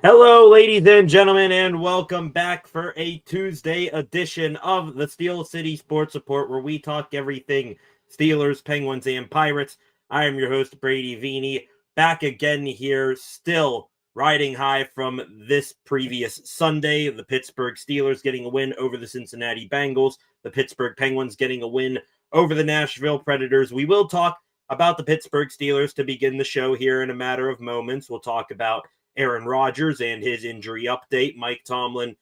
Hello, ladies and gentlemen, and welcome back for a Tuesday edition of the Steel City Sports Report, where we talk everything Steelers, Penguins, and Pirates. I am your host, Brady Vini, back again here, still riding high from this previous Sunday. The Pittsburgh Steelers getting a win over the Cincinnati Bengals, the Pittsburgh Penguins getting a win over the Nashville Predators. We will talk about the Pittsburgh Steelers to begin the show here in a matter of moments. We'll talk about Aaron Rodgers and his injury update, Mike Tomlin,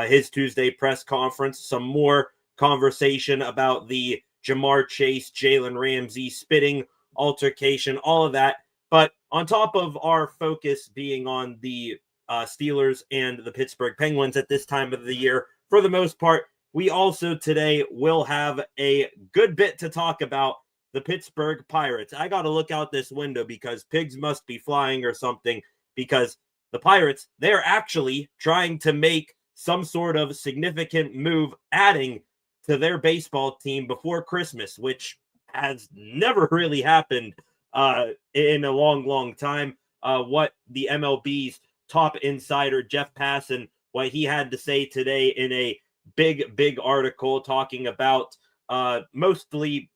his Tuesday press conference, some more conversation about the Jamar Chase, Jalen Ramsey spitting altercation, all of that. But on top of our focus being on the Steelers and the Pittsburgh Penguins at this time of the year, for the most part, we also today will have a good bit to talk about the Pittsburgh Pirates. I got to look out this window because pigs must be flying or something, because the Pirates, they're actually trying to make some sort of significant move, adding to their baseball team before Christmas, which has never really happened in a long time. What the MLB's top insider, Jeff Passan, what he had to say today in a big article talking about mostly,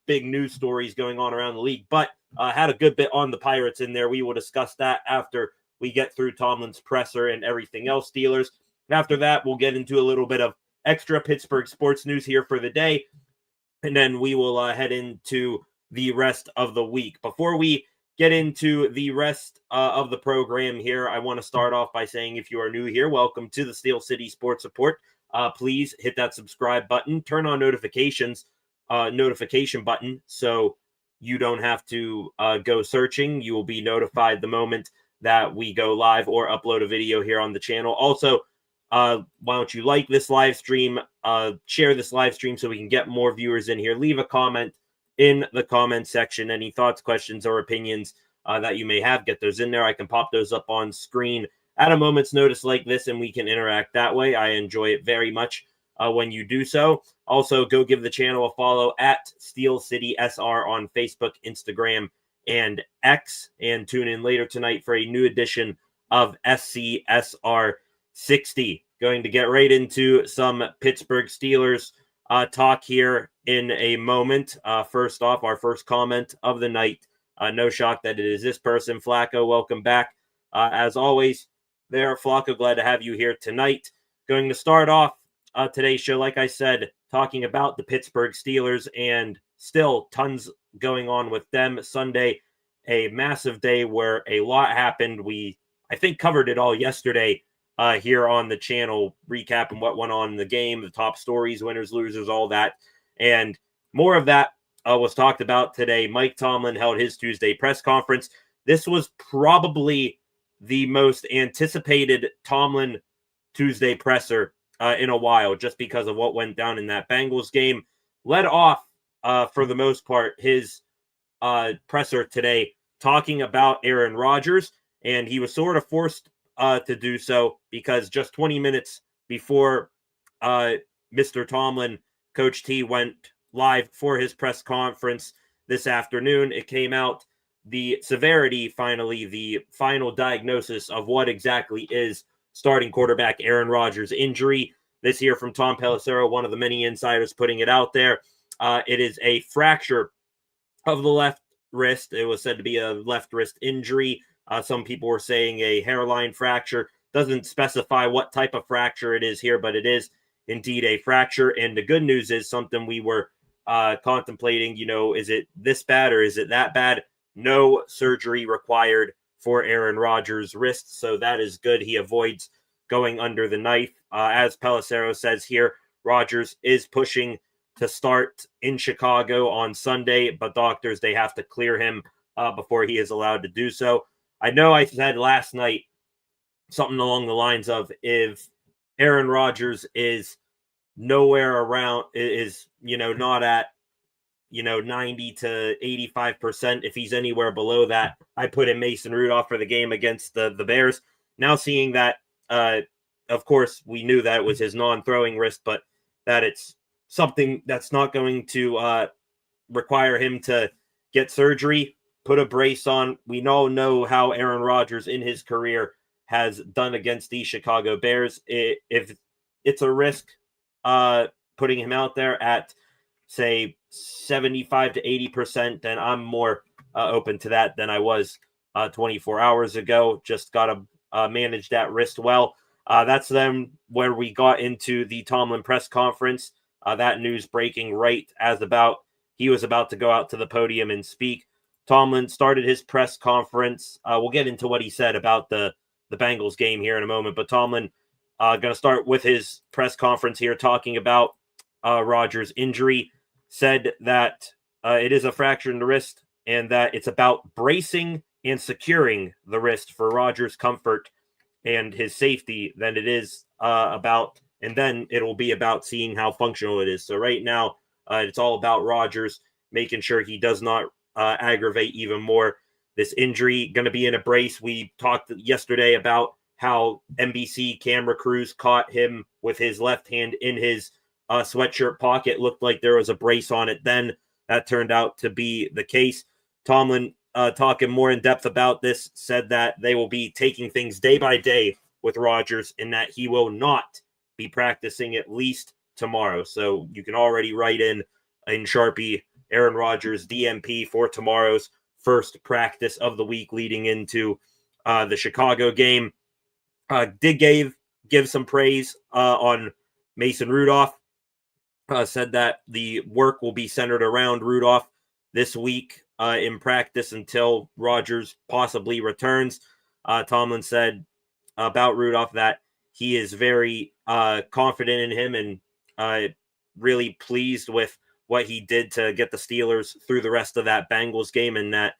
big news stories going on around the league, but had a good bit on the Pirates in there. We will discuss that after we get through Tomlin's presser and everything else Steelers. After that, we'll get into a little bit of extra Pittsburgh sports news here for the day, and then we will head into the rest of the week. Before we get into the rest of the program here, I want to start off by saying, if you are new here, welcome to the Steel City Sports Report. Please hit that subscribe button, turn on notification button, so you don't have to go searching. You will be notified the moment that we go live or upload a video here on the channel. Also, why don't you like this live stream, share this live stream so we can get more viewers in here. Leave a comment in the comment section. Any thoughts, questions, or opinions that you may have, get those in there. I can pop those up on screen at a moment's notice like this, and we can interact that way. I enjoy it very much when you do so. Also, go give the channel a follow at Steel City SR on Facebook, Instagram, and X, and tune in later tonight for a new edition of SCSR 60. Going to get right into some Pittsburgh Steelers talk here in a moment. First off, our first comment of the night. No shock that it is this person. Flacco, welcome back. As always, there, Flacco, glad to have you here tonight. Going to start off today's show, like I said, talking about the Pittsburgh Steelers, and still tons going on with them. Sunday, a massive day where a lot happened. We, I think, covered it all yesterday here on the channel, recapping what went on in the game, the top stories, winners, losers, all that. And more of that was talked about today. Mike Tomlin held his Tuesday press conference. This was probably the most anticipated Tomlin Tuesday presser in a while, just because of what went down in that Bengals game. Led off, for the most part, his presser today talking about Aaron Rodgers, and he was sort of forced to do so because just 20 minutes before Mr. Tomlin, Coach T, went live for his press conference this afternoon, it came out the Severity, finally, the final diagnosis of what exactly is starting quarterback Aaron Rodgers' injury. This here from Tom Pelissero, one of the many insiders putting it out there. It is a fracture of the left wrist. It was said to be a left wrist injury. Some people were saying a hairline fracture. Doesn't specify what type of fracture it is here, but it is indeed a fracture. And the good news is something we were contemplating, is it this bad or is it that bad? No surgery required for Aaron Rodgers' wrist, so that is good. He avoids going under the knife. As Pelissero says here, Rodgers is pushing to start in Chicago on Sunday, but doctors, they have to clear him before he is allowed to do so. I know I said last night something along the lines of, if Aaron Rodgers is nowhere around, is, not at, 90 to 85%, if he's anywhere below that, I put in Mason Rudolph for the game against the Bears. Now seeing that, of course, we knew that it was his non-throwing wrist, but that it's something that's not going to require him to get surgery, put a brace on. We all know how Aaron Rodgers in his career has done against the Chicago Bears. If it's a risk putting him out there at, say, 75 to 80%, then I'm more open to that than I was 24 hours ago. Just got to manage that risk well. That's then where we got into the Tomlin Press Conference. That news breaking right as he was about to go out to the podium and speak. Tomlin started his press conference. We'll get into what he said about the Bengals game here in a moment, but Tomlin going to start with his press conference here talking about Rodgers' injury. Said that it is a fracture in the wrist and that it's about bracing and securing the wrist for Rodgers' comfort and his safety than it is and then it'll be about seeing how functional it is. So right now, it's all about Rodgers making sure he does not aggravate even more. This injury going to be in a brace. We talked yesterday about how NBC camera crews caught him with his left hand in his sweatshirt pocket. Looked like there was a brace on it then. That turned out to be the case. Tomlin, talking more in depth about this, said that they will be taking things day by day with Rodgers and that he will not be practicing at least tomorrow. So you can already write in Sharpie, Aaron Rodgers DMP for tomorrow's first practice of the week leading into the Chicago game. Did give some praise on Mason Rudolph. Said that the work will be centered around Rudolph this week in practice until Rodgers possibly returns. Tomlin said about Rudolph that he is very confident in him and really pleased with what he did to get the Steelers through the rest of that Bengals game, and that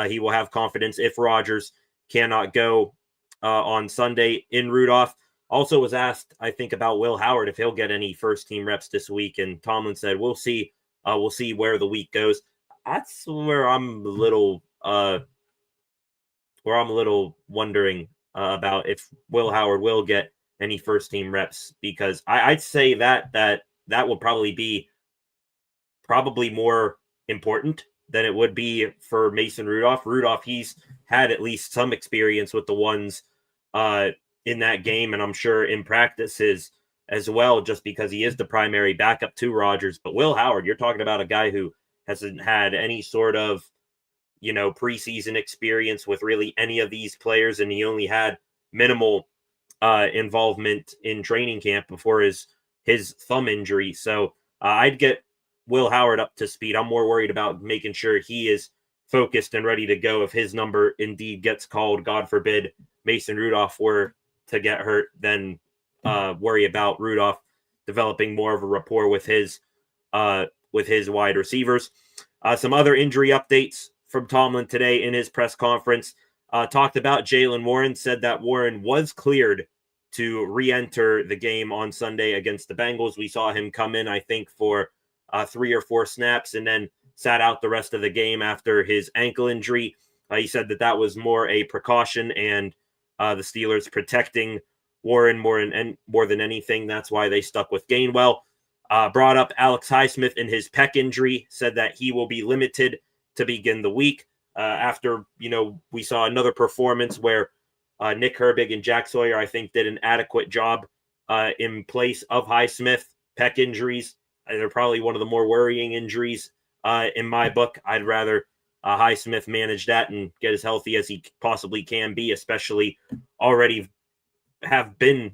he will have confidence if Rodgers cannot go on Sunday in Rudolph. Also was asked, I think, about Will Howard, if he'll get any first-team reps this week, and Tomlin said, we'll see where the week goes. That's where I'm a little wondering about if Will Howard will get any first-team reps, because I'd say that will probably be more important than it would be for Mason Rudolph. Rudolph, he's had at least some experience with the ones in that game, and I'm sure in practices as well, just because he is the primary backup to Rodgers. But Will Howard, you're talking about a guy who hasn't had any sort of, preseason experience with really any of these players, and he only had minimal involvement in training camp before his thumb injury. So I'd get Will Howard up to speed. I'm more worried about making sure he is focused and ready to go if his number indeed gets called. God forbid Mason Rudolph were to get hurt, then worry about Rudolph developing more of a rapport with his wide receivers. Some other injury updates from Tomlin today in his press conference. Talked about Jaylen Warren, said that Warren was cleared to re-enter the game on Sunday against the Bengals. We saw him come in, I think, for 3 or 4 snaps and then sat out the rest of the game after his ankle injury. He said that was more a precaution, and the Steelers protecting Warren more than anything. That's why they stuck with Gainwell. Brought up Alex Highsmith and his pec injury, said that he will be limited to begin the week. After, we saw another performance where Nick Herbig and Jack Sawyer, I think, did an adequate job in place of Highsmith. Pec injuries, they're probably one of the more worrying injuries in my book. I'd rather Highsmith manage that and get as healthy as he possibly can be, especially already have been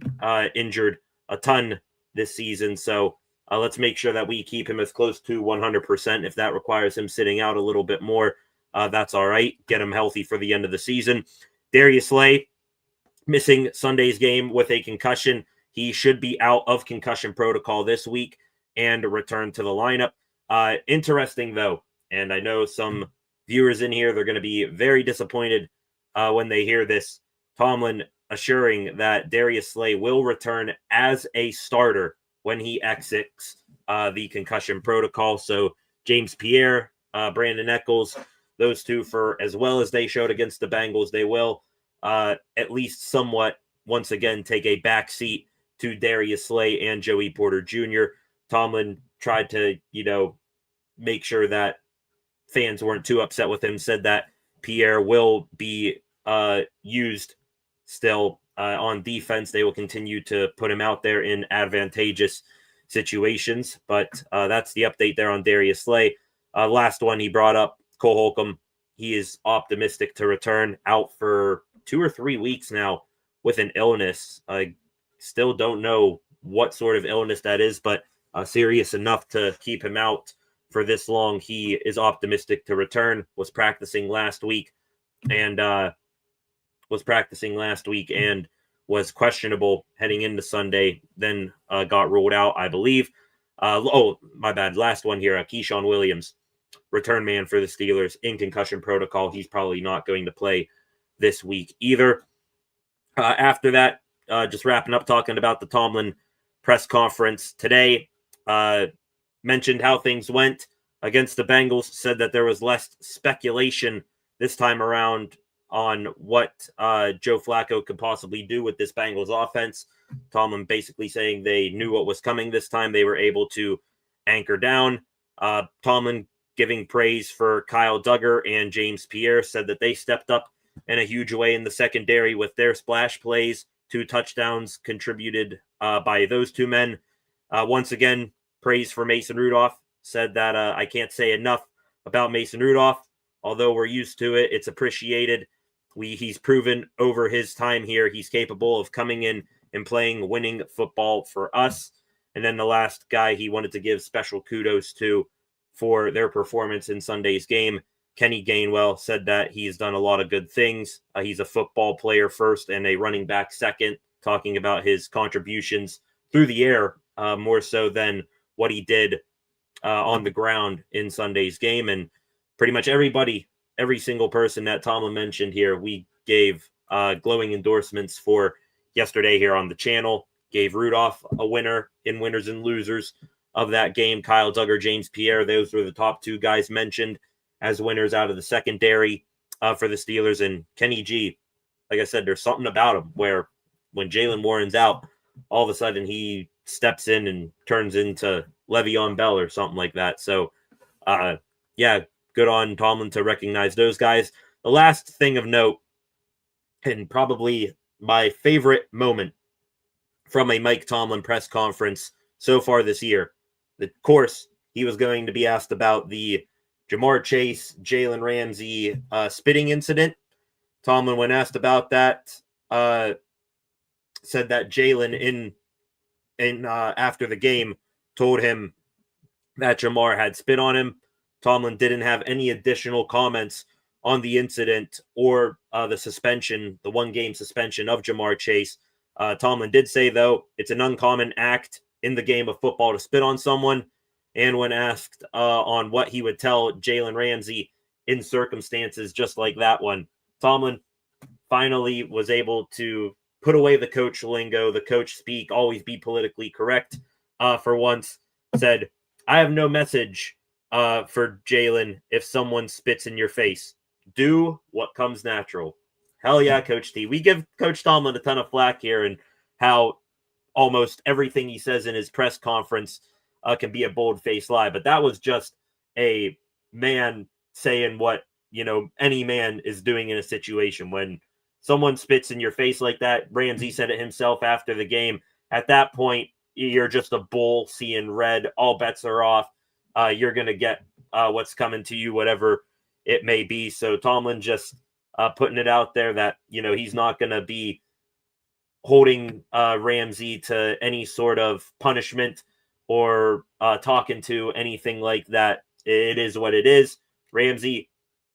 injured a ton this season. So let's make sure that we keep him as close to 100%. If that requires him sitting out a little bit more, that's all right. Get him healthy for the end of the season. Darius Slay, missing Sunday's game with a concussion. He should be out of concussion protocol this week and return to the lineup. Interesting, though, and I know some viewers in here, they're going to be very disappointed when they hear this. Tomlin assuring that Darius Slay will return as a starter when he exits the concussion protocol. So James Pierre, Brandon Echols, those two, for as well as they showed against the Bengals, they will at least somewhat once again take a back seat to Darius Slay and Joey Porter Jr. Tomlin tried to, make sure that fans weren't too upset with him, said that Pierre will be used still on defense. They will continue to put him out there in advantageous situations. But that's the update there on Darius Slay. Last one he brought up, Cole Holcomb. He is optimistic to return, out for 2 or 3 weeks now with an illness. I still don't know what sort of illness that is, but serious enough to keep him out for this long. He is optimistic to return, was practicing last week and was questionable heading into Sunday, then got ruled out, I believe. My bad. Last one here, Keyshawn Williams, return man for the Steelers, in concussion protocol. He's probably not going to play this week either. After that, just wrapping up talking about the Tomlin press conference today, mentioned how things went against the Bengals, said that there was less speculation this time around on what Joe Flacco could possibly do with this Bengals offense. Tomlin basically saying they knew what was coming this time. They were able to anchor down. Tomlin giving praise for Kyle Duggar and James Pierre, said that they stepped up in a huge way in the secondary with their splash plays. 2 touchdowns contributed by those 2 men. Once again, praise for Mason Rudolph. Said that I can't say enough about Mason Rudolph. Although we're used to it, it's appreciated. He's proven over his time here he's capable of coming in and playing winning football for us. And then the last guy he wanted to give special kudos to for their performance in Sunday's game, Kenny Gainwell, said that he's done a lot of good things. He's a football player first and a running back second, talking about his contributions through the air more so than what he did on the ground in Sunday's game. And pretty much every single person that Tomlin mentioned here, we gave glowing endorsements for yesterday here on the channel. Gave Rudolph a winner in winners and losers of that game. Kyle Duggar, James Pierre, those were the top 2 guys mentioned as winners out of the secondary for the Steelers. And Kenny G, like I said, there's something about him where when Jalen Warren's out, all of a sudden he steps in and turns into Le'Veon Bell or something like that. So, good on Tomlin to recognize those guys. The last thing of note, and probably my favorite moment from a Mike Tomlin press conference so far this year, of course, he was going to be asked about the Jamar Chase, Jalen Ramsey spitting incident. Tomlin, when asked about that, said that Jalen after the game told him that Jamar had spit on him. Tomlin didn't have any additional comments on the incident or the suspension, the 1-game suspension of Jamar Chase. Tomlin did say, though, it's an uncommon act in the game of football to spit on someone. And when asked on what he would tell Jalen Ramsey in circumstances just like that one, Tomlin finally was able to put away the coach lingo, the coach speak, always be politically correct for once. Said, I have no message for Jalen if someone spits in your face. Do what comes natural. Hell yeah, Coach T. We give Coach Tomlin a ton of flack here and how almost everything he says in his press conference can be a bold-faced lie. But that was just a man saying what, any man is doing in a situation. When someone spits in your face like that, Ramsey said it himself after the game. At that point, you're just a bull seeing red. All bets are off. You're going to get what's coming to you, whatever it may be. So Tomlin just putting it out there that, he's not going to be holding Ramsey to any sort of punishment or talking to anything like that. It is what it is. Ramsey,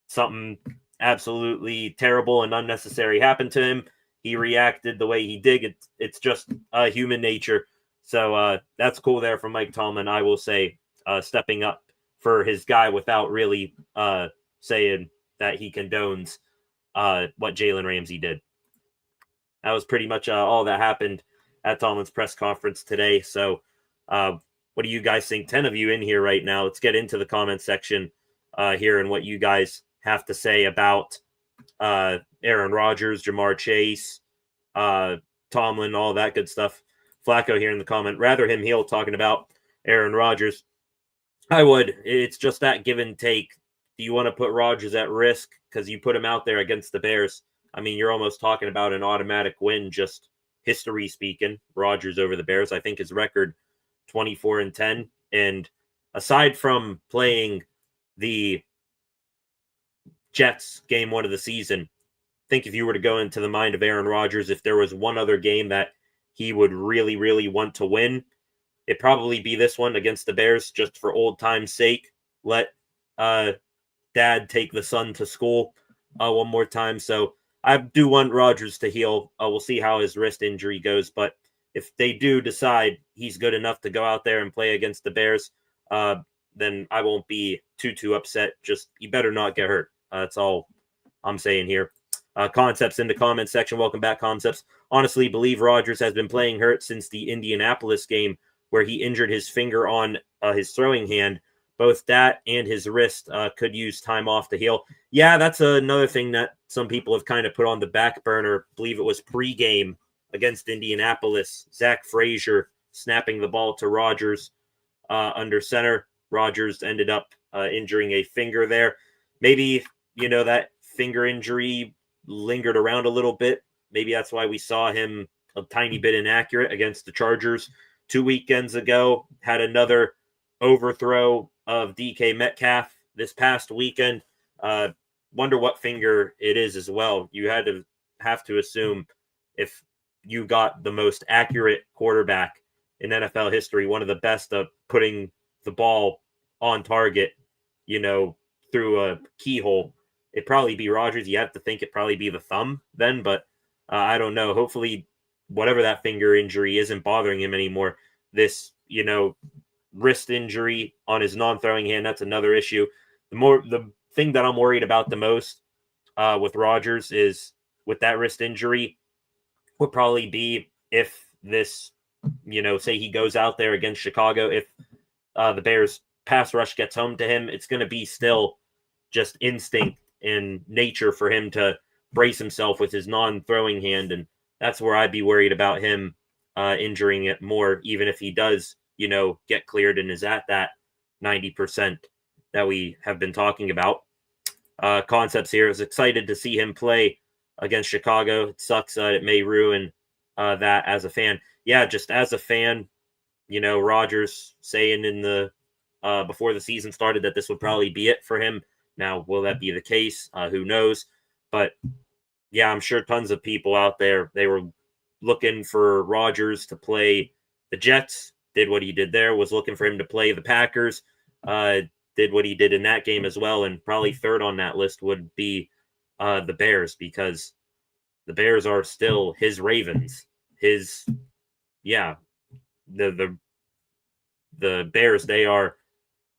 something absolutely terrible and unnecessary happened to him. He reacted the way he did. It's just human nature. So that's cool there from Mike Tomlin, I will say, stepping up for his guy without really saying that he condones what Jalen Ramsey did. That was pretty much all that happened at Tomlin's press conference today. So what do you guys think? 10 of you in here right now. Let's get into the comment section here and what you guys have to say about Aaron Rodgers, Jamar Chase, Tomlin, all that good stuff. Flacco here in the comment, rather him heel talking about Aaron Rodgers. I would. It's just that give and take. Do you want to put Rodgers at risk because you put him out there against the Bears? I mean, you're almost talking about an automatic win, just history speaking. Rodgers over the Bears. I think his record 24-10. And aside from playing the Jets game 1 of the season, I think if you were to go into the mind of Aaron Rodgers, if there was one other game that he would really, really want to win, it'd probably be this one against the Bears, just for old time's sake. Let dad take the son to school one more time. So I do want Rodgers to heal. We'll see how his wrist injury goes. But if they do decide he's good enough to go out there and play against the Bears, then I won't be too upset. Just you better not get hurt. That's all I'm saying here. Concepts in the comments section. Welcome back, Concepts. Honestly, believe Rodgers has been playing hurt since the Indianapolis game where he injured his finger on his throwing hand. Both that and his wrist could use time off to heal. Yeah, that's another thing that some people have kind of put on the back burner. I believe it was pregame against Indianapolis. Zach Frazier snapping the ball to Rodgers under center. Rodgers ended up injuring a finger there. Maybe, that finger injury lingered around a little bit. Maybe that's why we saw him a tiny bit inaccurate against the Chargers 2 weekends ago. Had another overthrow of DK Metcalf this past weekend. Wonder what finger it is as well. You have to assume if you got the most accurate quarterback in NFL history, one of the best of putting the ball on target, through a keyhole, it'd probably be Rodgers. You have to think it'd probably be the thumb then, but I don't know. Hopefully, whatever that finger injury isn't bothering him anymore. This, wrist injury on his non-throwing hand, that's another issue. The thing that I'm worried about the most with Rodgers is with that wrist injury would probably be if this, say he goes out there against Chicago, if the Bears pass rush gets home to him, it's going to be still just instinct and nature for him to brace himself with his non-throwing hand. And that's where I'd be worried about him injuring it more, even if he does, get cleared and is at that 90% that we have been talking about. Concepts here is excited to see him play against Chicago. It sucks. It may ruin that as a fan. Yeah, just as a fan, Rodgers saying in the before the season started that this would probably be it for him. Now, will that be the case? Who knows? But yeah, I'm sure tons of people out there, they were looking for Rodgers to play the Jets, did what he did there, was looking for him to play the Packers, did what he did in that game as well. And probably third on that list would be the Bears, because the Bears are still his Ravens. The Bears, they are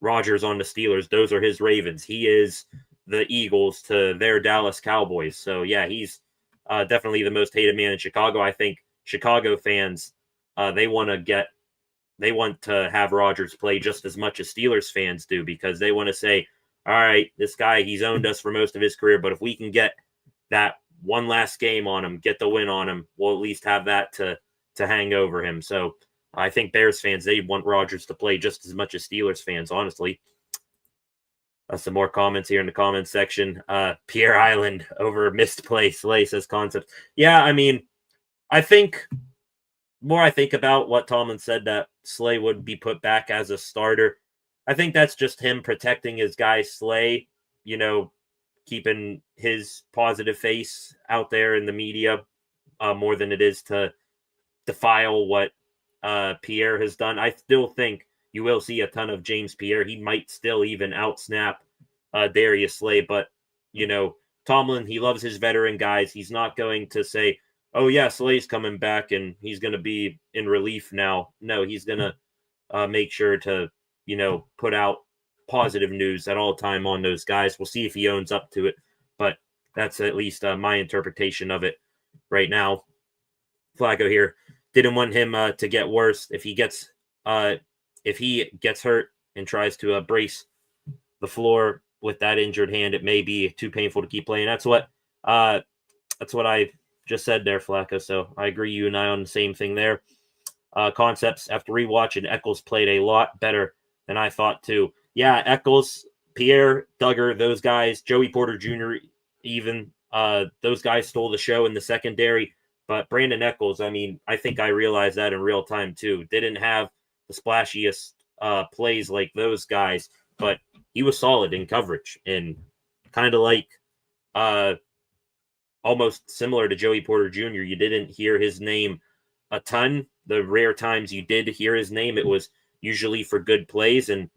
Rodgers on the Steelers. Those are his Ravens. He is the Eagles to their Dallas Cowboys. So yeah, he's definitely the most hated man in Chicago. I think Chicago fans, they want to have Rodgers play just as much as Steelers fans do, because they want to say, all right, this guy, he's owned us for most of his career, but if we can get that one last game on him, get the win on him, we'll at least have that to hang over him. So I think Bears fans, they want Rodgers to play just as much as Steelers fans, honestly. Some more comments here in the comments section. Pierre Island over missed play. Slay says Concept. Yeah, I mean, I think about what Tomlin said, that Slay would be put back as a starter. I think that's just him protecting his guy Slay, keeping his positive face out there in the media more than it is to defile what Pierre has done. I still think you will see a ton of James Pierre. He might still even outsnap Darius Slay, but Tomlin, he loves his veteran guys. He's not going to say, oh yeah, Slay's coming back and he's going to be in relief now. No, he's going to make sure to put out positive news at all time on those guys. We'll see if he owns up to it, but that's at least my interpretation of it right now. Flacco here didn't want him to get worse. If he gets hurt and tries to brace the floor with that injured hand, it may be too painful to keep playing. That's what I just said there, Flacco. So I agree, you and I on the same thing there. Concepts, after rewatching, Eccles played a lot better than I thought too. Yeah, Eccles, Pierre, Duggar, those guys, Joey Porter Jr. even, those guys stole the show in the secondary. But Brandon Echols, I mean, I think I realized that in real time too. Didn't have the splashiest plays like those guys, but he was solid in coverage and kind of like almost similar to Joey Porter Jr. You didn't hear his name a ton. The rare times you did hear his name, it was usually for good plays. And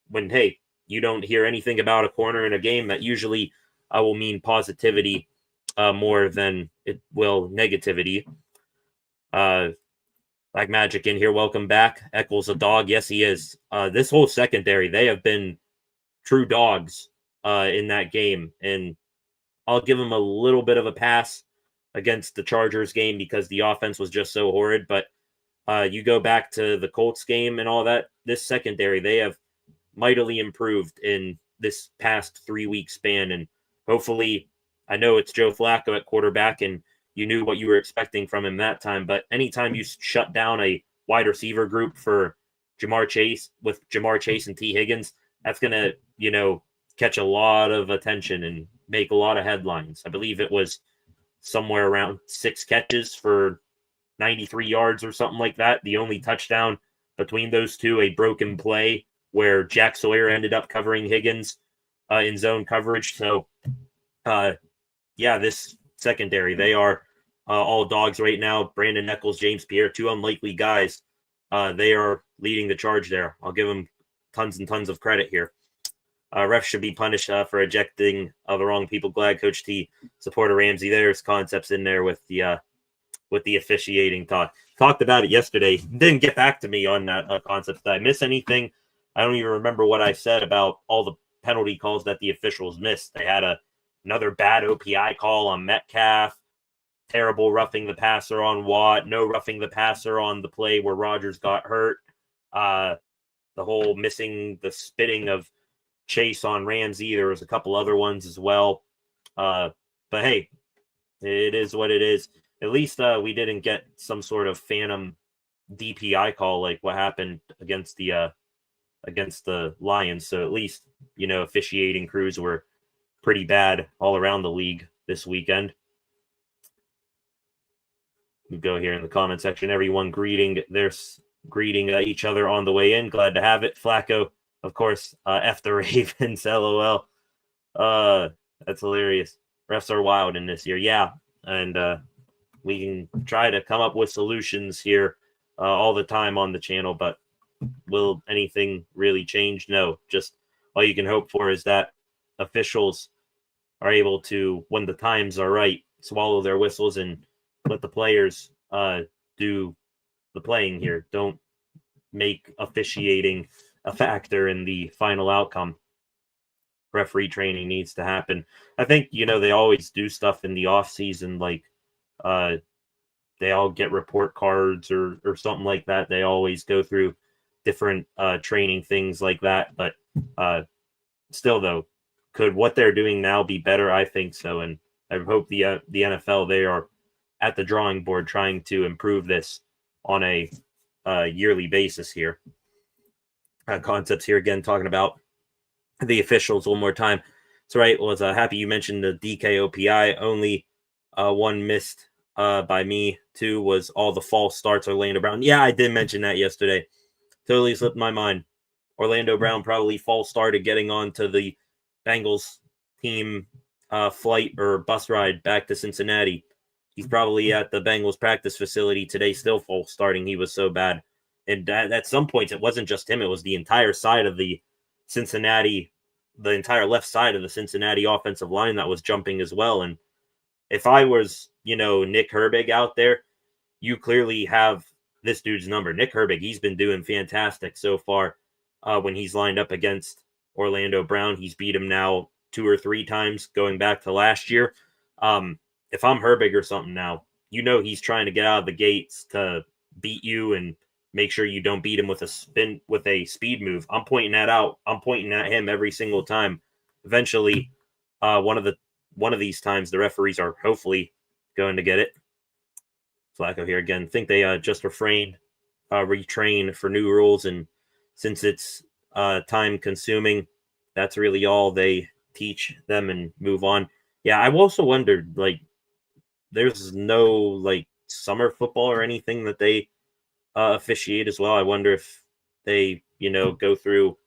when, hey, you don't hear anything about a corner in a game, that usually will mean positivity more than it will negativity. Like Magic in here, welcome back. Echols a dog. Yes, he is. This whole secondary, they have been true dogs in that game. And I'll give him a little bit of a pass against the Chargers game because the offense was just so horrid. But you go back to the Colts game and all that, this secondary, they have mightily improved in this past 3-week span. And hopefully, I know it's Joe Flacco at quarterback and you knew what you were expecting from him that time. But anytime you shut down a wide receiver group for Jamar Chase and T. Higgins, that's going to, catch a lot of attention and make a lot of headlines. I believe it was somewhere around 6 catches for 93 yards or something like that. The only touchdown between those two, a broken play where Jack Sawyer ended up covering Higgins in zone coverage. So, this secondary, they are all dogs right now. Brandon Echols, James Pierre, 2 unlikely guys. They are leading the charge there. I'll give them tons and tons of credit here. Refs should be punished for ejecting the wrong people. Glad Coach T supported Ramsey. There's concepts in there with the officiating talk. Talked about it yesterday. Didn't get back to me on that concept. Did I miss anything? I don't even remember what I said about all the penalty calls that the officials missed. They had another bad OPI call on Metcalf. Terrible roughing the passer on Watt. No roughing the passer on the play where Rodgers got hurt. The whole missing the spitting of Chase on Ramsey. There was a couple other ones as well. But hey, it is what it is. At least we didn't get some sort of phantom DPI call like what happened against the Lions. So at least, officiating crews were pretty bad all around the league this weekend. We go here in the comment section. Everyone greeting each other on the way in. Glad to have it. Flacco, of course, F the Ravens, LOL. That's hilarious. Refs are wild in this year. Yeah, and we can try to come up with solutions here all the time on the channel, but will anything really change? No. Just all you can hope for is that officials are able to, when the times are right, swallow their whistles and let the players do the playing here. Don't make officiating a factor in the final outcome. Referee training needs to happen. I think, they always do stuff in the off season, like they all get report cards or something like that. They always go through different training things like that. But still, though, could what they're doing now be better? I think so. And I hope the NFL, they are at the drawing board trying to improve this on a yearly basis here. Concepts here again, talking about the officials one more time. That's right. Was happy you mentioned the DKOPI. Only one missed by me too was all the false starts Orlando Brown. Yeah, I did mention that yesterday. Totally slipped my mind. Orlando Brown probably false started getting onto the Bengals team flight or bus ride back to Cincinnati. He's probably at the Bengals practice facility today, still false starting. He was so bad. And at some points, it wasn't just him. It was the entire side of the entire left side of the Cincinnati offensive line that was jumping as well. And if I was, Nick Herbig out there, you clearly have this dude's number. Nick Herbig, he's been doing fantastic so far when he's lined up against Orlando Brown. He's beat him now 2 or 3 times going back to last year. If I'm Herbig or something now, he's trying to get out of the gates to beat you and make sure you don't beat him with a speed move. I'm pointing that out. I'm pointing at him every single time. Eventually, one of these times, the referees are hopefully going to get it. Flacco here again. Think they just retrain for new rules, and since it's time consuming, that's really all they teach them and move on. Yeah, I've also wondered, like, there's no, like, summer football or anything that they officiate as well. I wonder if they, go through,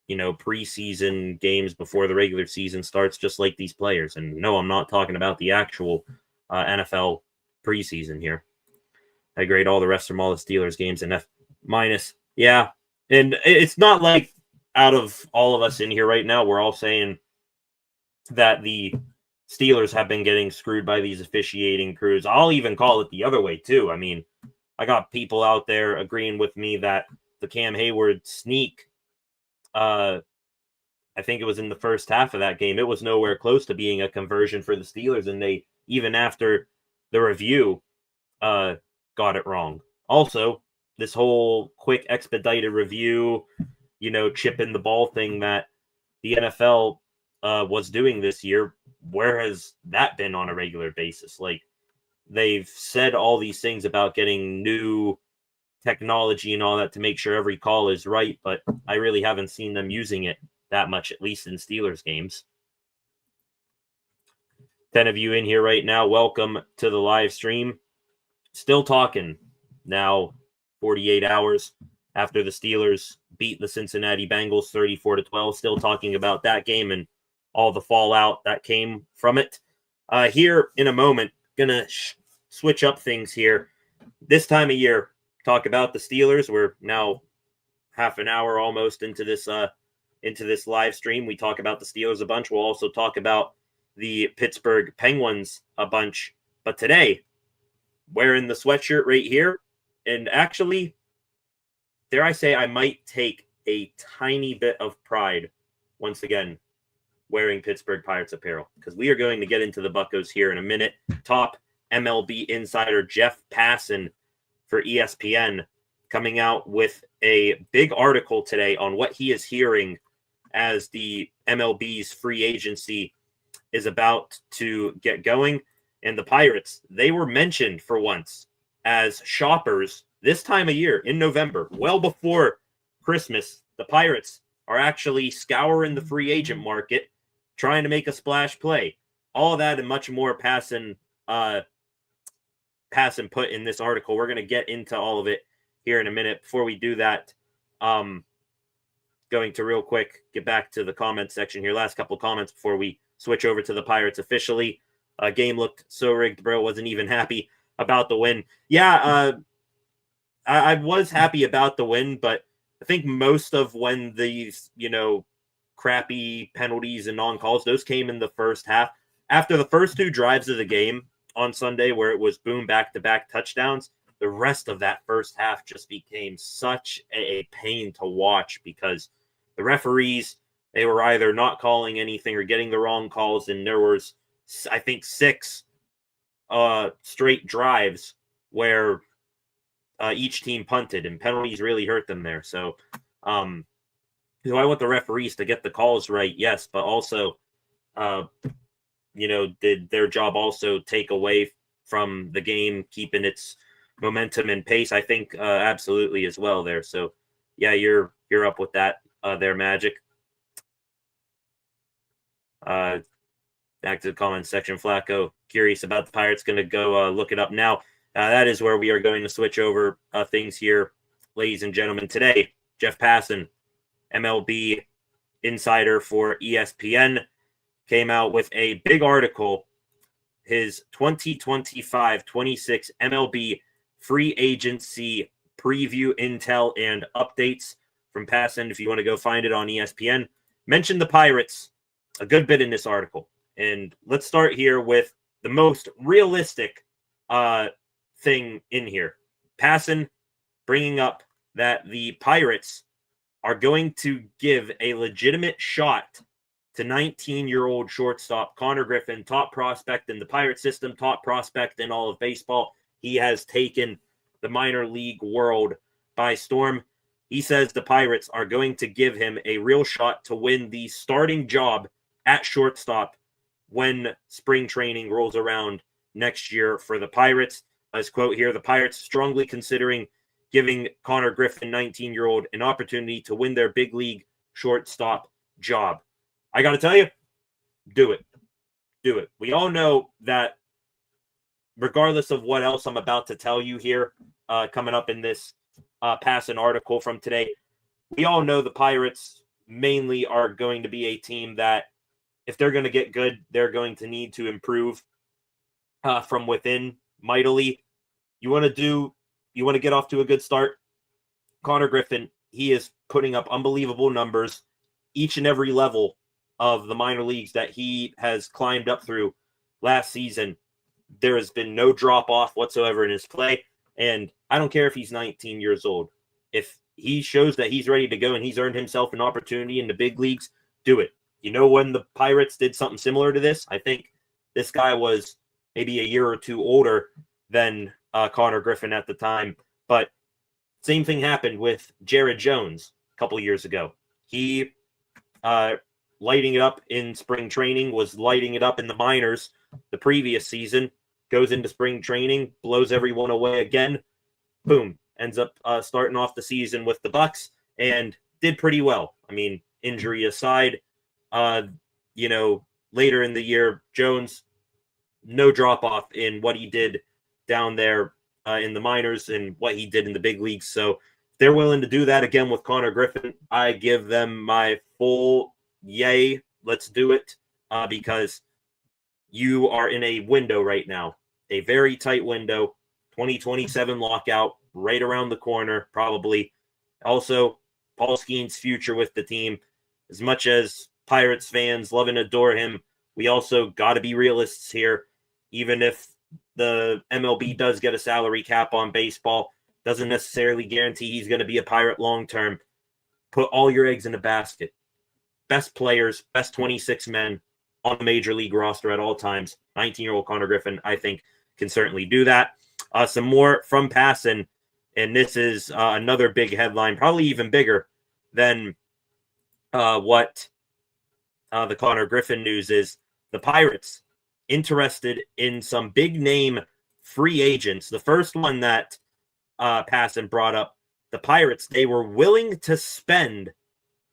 preseason games before the regular season starts, just like these players. And no, I'm not talking about the actual NFL preseason here. I grade all the rest from all the Steelers games an F minus. Yeah. And it's not like out of all of us in here right now, we're all saying that the Steelers have been getting screwed by these officiating crews. I'll even call it the other way, too. I mean, I got people out there agreeing with me that the Cam Hayward sneak, I think it was in the first half of that game, it was nowhere close to being a conversion for the Steelers, and they, even after the review, got it wrong. Also, this whole quick expedited review, chip in the ball thing that the NFL was doing this year, where has that been on a regular basis? Like, they've said all these things about getting new technology and all that to make sure every call is right, but I really haven't seen them using it that much, at least in Steelers games. 10 of you in here right now, welcome to the live stream. Still talking now, 48 hours after the Steelers beat the Cincinnati Bengals 34-12. Still talking about that game and all the fallout that came from it. Here in a moment, gonna switch up things here. This time of year, talk about the Steelers. We're now half an hour almost into this live stream. We talk about the Steelers a bunch. We'll also talk about the Pittsburgh Penguins a bunch. But today, wearing the sweatshirt right here, and actually, dare I say, I might take a tiny bit of pride once again wearing Pittsburgh Pirates apparel, because we are going to get into the Buccos here in a minute. Top MLB insider Jeff Passan for ESPN coming out with a big article today on what he is hearing as the MLB's free agency is about to get going. And the Pirates, they were mentioned for once as shoppers this time of year in November, well before Christmas. The Pirates are actually scouring the free agent market, trying to make a splash play. All of that and much more Passan put in this article. We're going to get into all of it here in a minute. Before we do that, going to real quick get back to the comment section here. Last couple of comments before we switch over to the Pirates officially. Game looked so rigged, bro. Wasn't even happy about the win. Yeah, I was happy about the win, but I think most of when these, crappy penalties and non-calls, those came in the first half. After the first two drives of the game on Sunday, where it was boom back-to-back touchdowns, the rest of that first half just became such a pain to watch because the referees, they were either not calling anything or getting the wrong calls, and there was, I think, 6 straight drives where each team punted, and penalties really hurt them there. So, do I want the referees to get the calls right? Yes, but also, did their job also take away from the game, keeping its momentum and pace? I think absolutely as well there. So, yeah, you're up with that there, Magic. Back to the comment section. Flacco, curious about the Pirates. Going to go look it up now. That is where we are going to switch over things here, ladies and gentlemen. Today, Jeff Passan, MLB insider for ESPN, came out with a big article, his 2025-26 MLB free agency preview, intel, and updates from Passan. If you want to go find it on ESPN, mention the Pirates a good bit in this article. And let's start here with the most realistic thing in here. Passan bringing up that the Pirates are going to give a legitimate shot to 19-year-old shortstop Connor Griffin, top prospect in the Pirate system, top prospect in all of baseball. He has taken the minor league world by storm. He says the Pirates are going to give him a real shot to win the starting job at shortstop when spring training rolls around next year for the Pirates. As quote here, the Pirates strongly considering giving Connor Griffin, 19-year-old, an opportunity to win their big league shortstop job. I got to tell you, do it. do it. We all know that regardless of what else I'm about to tell you here, coming up in this passing article from today, we all know the Pirates mainly are going to be a team that if they're going to get good, they're going to need to improve from within mightily. You want to get off to a good start. Connor Griffin, he is putting up unbelievable numbers each and every level of the minor leagues that he has climbed up through last season. There has been no drop off whatsoever in his play. And I don't care if he's 19 years old. If he shows that he's ready to go and he's earned himself an opportunity in the big leagues, do it. You know, when the Pirates did something similar to this, I think this guy was maybe a year or two older than Connor Griffin at the time. But same thing happened with Jared Jones a couple years ago. He lighting it up in spring training, was lighting it up in the minors the previous season, goes into spring training, blows everyone away again. Boom, ends up starting off the season with the Bucks and did pretty well. I mean, injury aside, later in the year, Jones, no drop off in what he did down there in the minors and what he did in the big leagues. So if they're willing to do that again with Connor Griffin, I give them my full yay. Let's do it because you are in a window right now, a very tight window, 2027 lockout right around the corner, probably. Also, Paul Skeens' future with the team. As much as Pirates fans love and adore him, we also got to be realists here. Even if the MLB does get a salary cap on baseball, doesn't necessarily guarantee he's going to be a Pirate long term. Put all your eggs in a basket. Best players, best 26 men on the major league roster at all times. 19-year-old Connor Griffin, I think, can certainly do that. Some more from Passan, and this is another big headline, probably even bigger than what the Connor Griffin news is. The Pirates interested in some big-name free agents. The first one that Passan brought up, the Pirates, they were willing to spend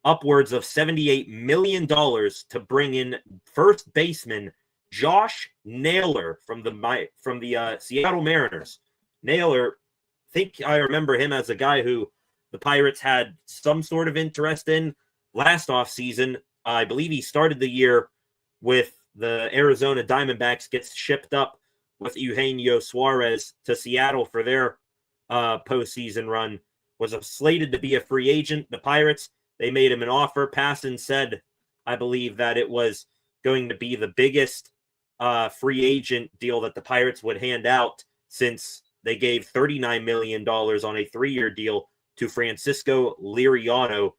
upwards of $78 million to bring in first baseman Josh Naylor from the Seattle Mariners. Naylor, I think I remember him as a guy who the Pirates had some sort of interest in last offseason. I believe he started the year with the Arizona Diamondbacks, gets shipped up with Eugenio Suarez to Seattle for their postseason run, was slated to be a free agent. The Pirates, they made him an offer. Passan said, I believe, that it was going to be the biggest free agent deal that the Pirates would hand out since they gave $39 million on a 3-year deal to Francisco Liriano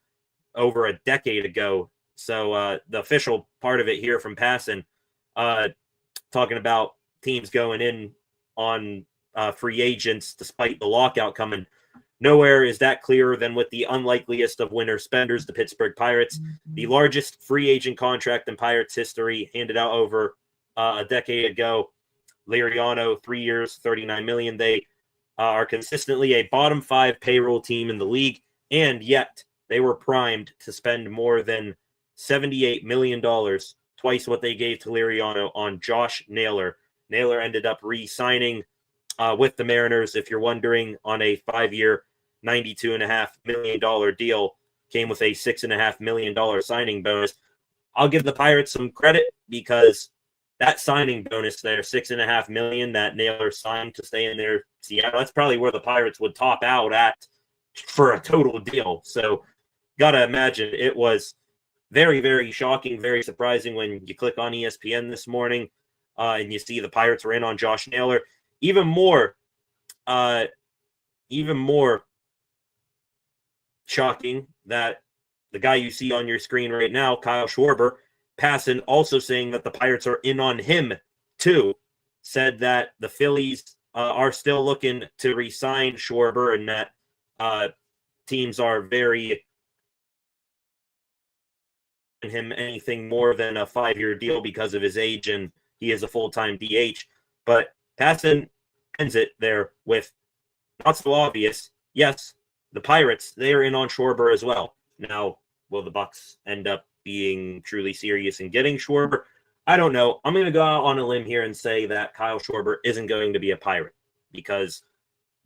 over a decade ago. So the official part of it here from Passan, talking about teams going in on free agents despite the lockout coming. Nowhere is that clearer than with the unlikeliest of winter spenders, the Pittsburgh Pirates. The largest free agent contract in Pirates history, handed out over a decade ago. Liriano, 3 years, $39 million. They are consistently a bottom 5 payroll team in the league, and yet they were primed to spend more than $78 million, twice what they gave to Liriano, on Josh Naylor. Naylor ended up re-signing with the Mariners, if you're wondering, on a 5-year, $92.5 million deal. Came with a $6.5 million signing bonus. I'll give the Pirates some credit because that signing bonus there, $6.5 million that Naylor signed to stay in their Seattle, that's probably where the Pirates would top out at for a total deal. So gotta imagine it was very, very shocking, very surprising when you click on ESPN this morning and you see the Pirates were in on Josh Naylor. Even more shocking that the guy you see on your screen right now, Kyle Schwarber, Passan also saying that the Pirates are in on him too, said that the Phillies are still looking to re-sign Schwarber and that teams are very him anything more than a 5-year deal because of his age and he is a full-time DH. But Passan ends it there with not so obvious. Yes, the Pirates, they are in on Schwarber as well. Now, will the Bucks end up being truly serious in getting Schwarber? I don't know. I'm going to go out on a limb here and say that Kyle Schwarber isn't going to be a Pirate, because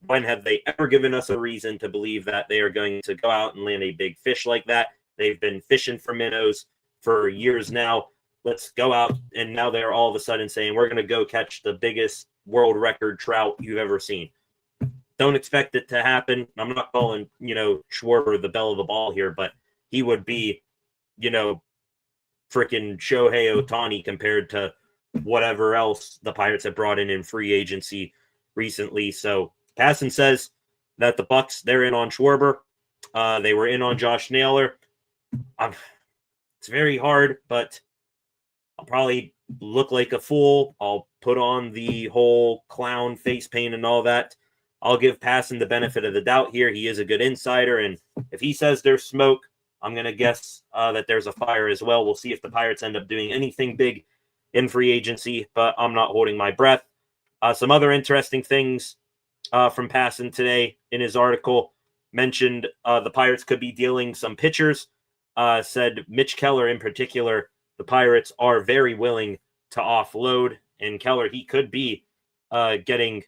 when have they ever given us a reason to believe that they are going to go out and land a big fish like that? They've been fishing for minnows for years now. Let's go out, and now they're all of a sudden saying, we're going to go catch the biggest world record trout you've ever seen. Don't expect it to happen. I'm not calling, Schwarber the belle of the ball here, but he would be, freaking Shohei Ohtani compared to whatever else the Pirates have brought in free agency recently. So Passan says that the Bucks, they're in on Schwarber. They were in on Josh Naylor. It's very hard, but I'll probably look like a fool. I'll put on the whole clown face paint and all that. I'll give Passan the benefit of the doubt here. He is a good insider, and if he says there's smoke, I'm going to guess that there's a fire as well. We'll see if the Pirates end up doing anything big in free agency, but I'm not holding my breath. Some other interesting things from Passan today in his article mentioned the Pirates could be dealing some pitchers. Said Mitch Keller in particular, the Pirates are very willing to offload, and Keller, he could be getting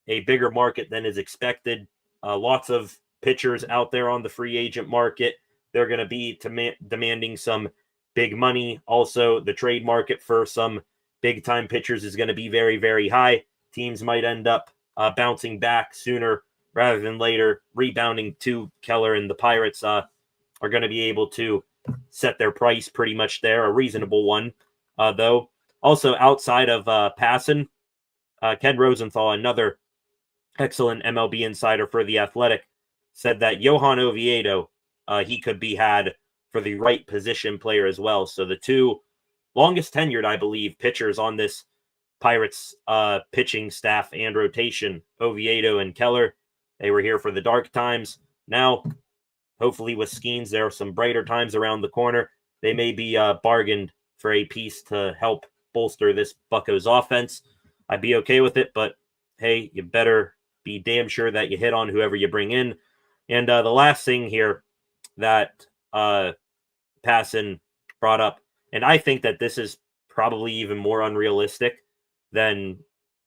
a bigger market than is expected. Lots of pitchers out there on the free agent market. They're going to be demanding some big money. Also, the trade market for some big-time pitchers is going to be very, very high. Teams might end up bouncing back sooner rather than later, rebounding to Keller, and the Pirates are going to be able to set their price pretty much there, a reasonable one, though. Also, outside of Passan, Ken Rosenthal, another excellent MLB insider for The Athletic, said that Johan Oviedo, he could be had for the right position player as well. So the two longest tenured, I believe, pitchers on this Pirates pitching staff and rotation, Oviedo and Keller, they were here for the dark times. Now, hopefully with Skeens, there are some brighter times around the corner. They may be bargained for a piece to help bolster this Buccos offense. I'd be okay with it, but hey, you better be damn sure that you hit on whoever you bring in. And the last thing here that Passan brought up, and I think that this is probably even more unrealistic than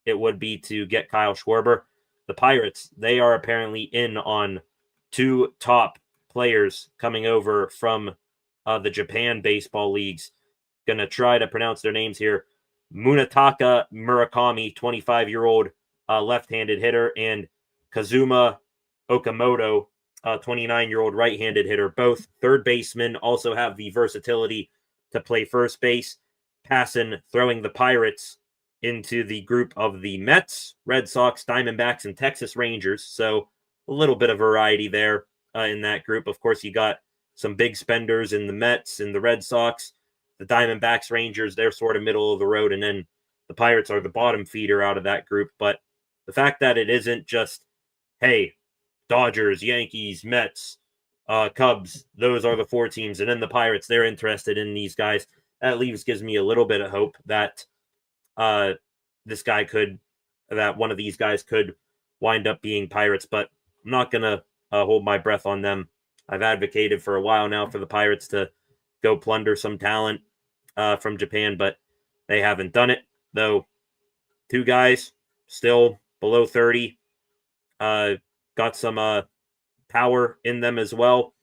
it would be to get Kyle Schwarber. The Pirates, they are apparently in on two top players coming over from the Japan baseball leagues. Going to try to pronounce their names here. Munetaka Murakami, 25-year-old left-handed hitter, and Kazuma Okamoto, 29-year-old right-handed hitter. Both third basemen, also have the versatility to play first base. Passan throwing the Pirates into the group of the Mets, Red Sox, Diamondbacks, and Texas Rangers. So a little bit of variety there in that group. Of course, you got some big spenders in the Mets and the Red Sox. The Diamondbacks, Rangers, they're sort of middle of the road. And then the Pirates are the bottom feeder out of that group. But the fact that it isn't just, hey, Dodgers, Yankees, Mets, Cubs, those are the four teams. And then the Pirates, they're interested in these guys. That gives me a little bit of hope that one of these guys could wind up being Pirates. But I'm not going to hold my breath on them. I've advocated for a while now for the Pirates to go plunder some talent from Japan, but they haven't done it. Though two guys still below 30, got some power in them as well.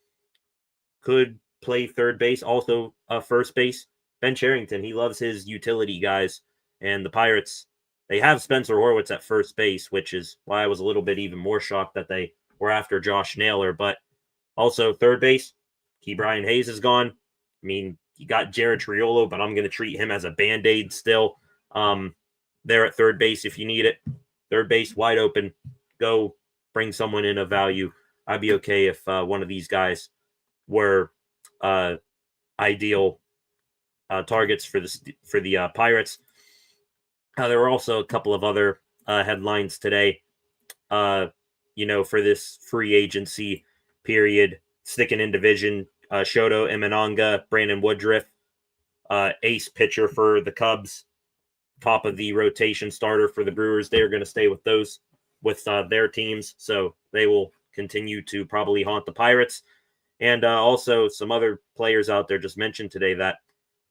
Could play third base, also first base. Ben Cherington, he loves his utility guys. And the Pirates, they have Spencer Horwitz at first base, which is why I was a little bit even more shocked that they were after Josh Naylor. But also third base, Key Brian Hayes is gone. I mean, you got Jared Triolo, but I'm going to treat him as a Band-Aid still. There at third base if you need it. Third base, wide open. Go bring someone in of value. I'd be okay if one of these guys were ideal targets for the Pirates. There were also a couple of other headlines today, for this free agency period, sticking in division. Shoto Imanaga, Brandon Woodruff, ace pitcher for the Cubs, top of the rotation starter for the Brewers. They are going to stay with their teams, so they will continue to probably haunt the Pirates. And also some other players out there just mentioned today that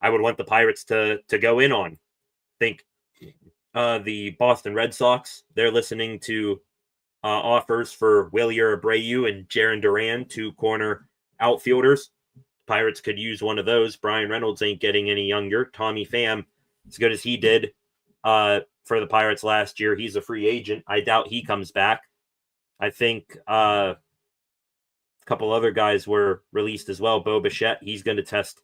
I would want the Pirates to go in on. Think the Boston Red Sox, they're listening to offers for Wilyer Abreu and Jaron Duran, 2 corner outfielders. Pirates could use one of those. Brian Reynolds ain't getting any younger. Tommy Pham, as good as he did for the Pirates last year, he's a free agent. I doubt he comes back. I think a couple other guys were released as well. Bo Bichette, he's going to test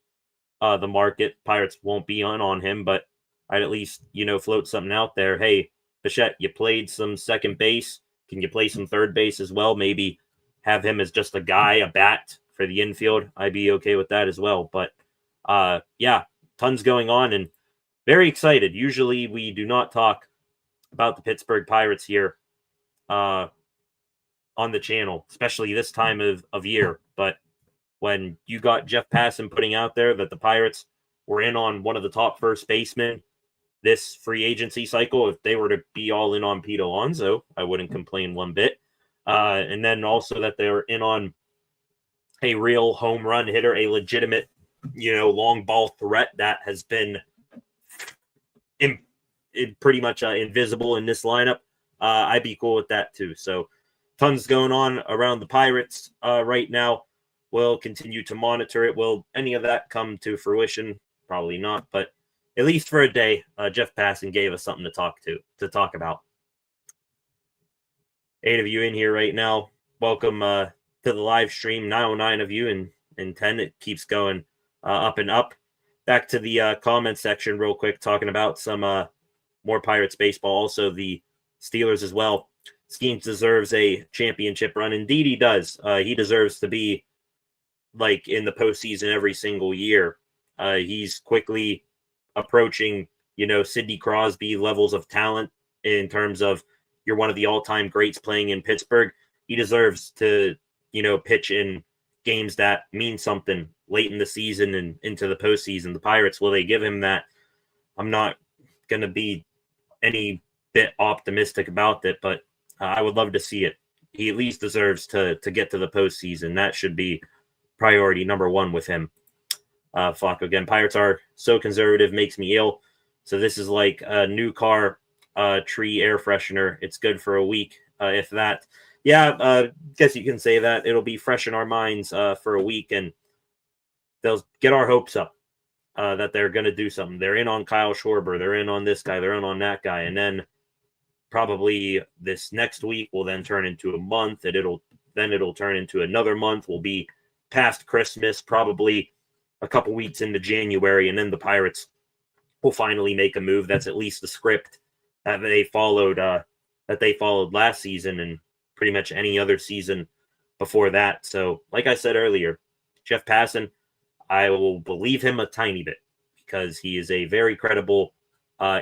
the market. Pirates won't be on him, but I'd at least, float something out there. Hey, Bichette, you played some second base. Can you play some third base as well? Maybe have him as just a guy, a bat for the infield. I'd be okay with that as well. But yeah, tons going on and very excited. Usually we do not talk about the Pittsburgh Pirates here on the channel, especially this time of year. But when you got Jeff Passan putting out there that the Pirates were in on one of the top first basemen this free agency cycle, if they were to be all in on Pete Alonso, I wouldn't complain one bit. And then also that they're in on a real home run hitter, a legitimate, long ball threat that has been pretty much invisible in this lineup. I'd be cool with that too. So tons going on around the Pirates right now. We'll continue to monitor it. Will any of that come to fruition? Probably not, but at least for a day, Jeff Passan gave us something to talk about. 8 of you in here right now. Welcome to the live stream. 909 of you and 10. It keeps going up and up. Back to the comment section real quick, talking about some more Pirates baseball. Also, the Steelers as well. Skeens deserves a championship run. Indeed, he does. He deserves to be like in the postseason every single year. He's quickly approaching, Sidney Crosby levels of talent in terms of you're one of the all-time greats playing in Pittsburgh. He deserves to, pitch in games that mean something late in the season and into the postseason. The Pirates, will they give him that? I'm not going to be any bit optimistic about it, but I would love to see it. He at least deserves to get to the postseason. That should be priority number 1 with him. Fuck again. Pirates are so conservative, makes me ill. So this is like a new car tree air freshener. It's good for a week, if that. Yeah, guess you can say that. It'll be fresh in our minds for a week, and they'll get our hopes up that they're going to do something. They're in on Kyle Schwarber. They're in on this guy. They're in on that guy. And then probably this next week will then turn into a month, and it'll turn into another month. We'll be past Christmas, probably a couple weeks into January, and then the Pirates will finally make a move. That's at least the script that they followed last season and pretty much any other season before that. So, like I said earlier, Jeff Passan, I will believe him a tiny bit because he is a very credible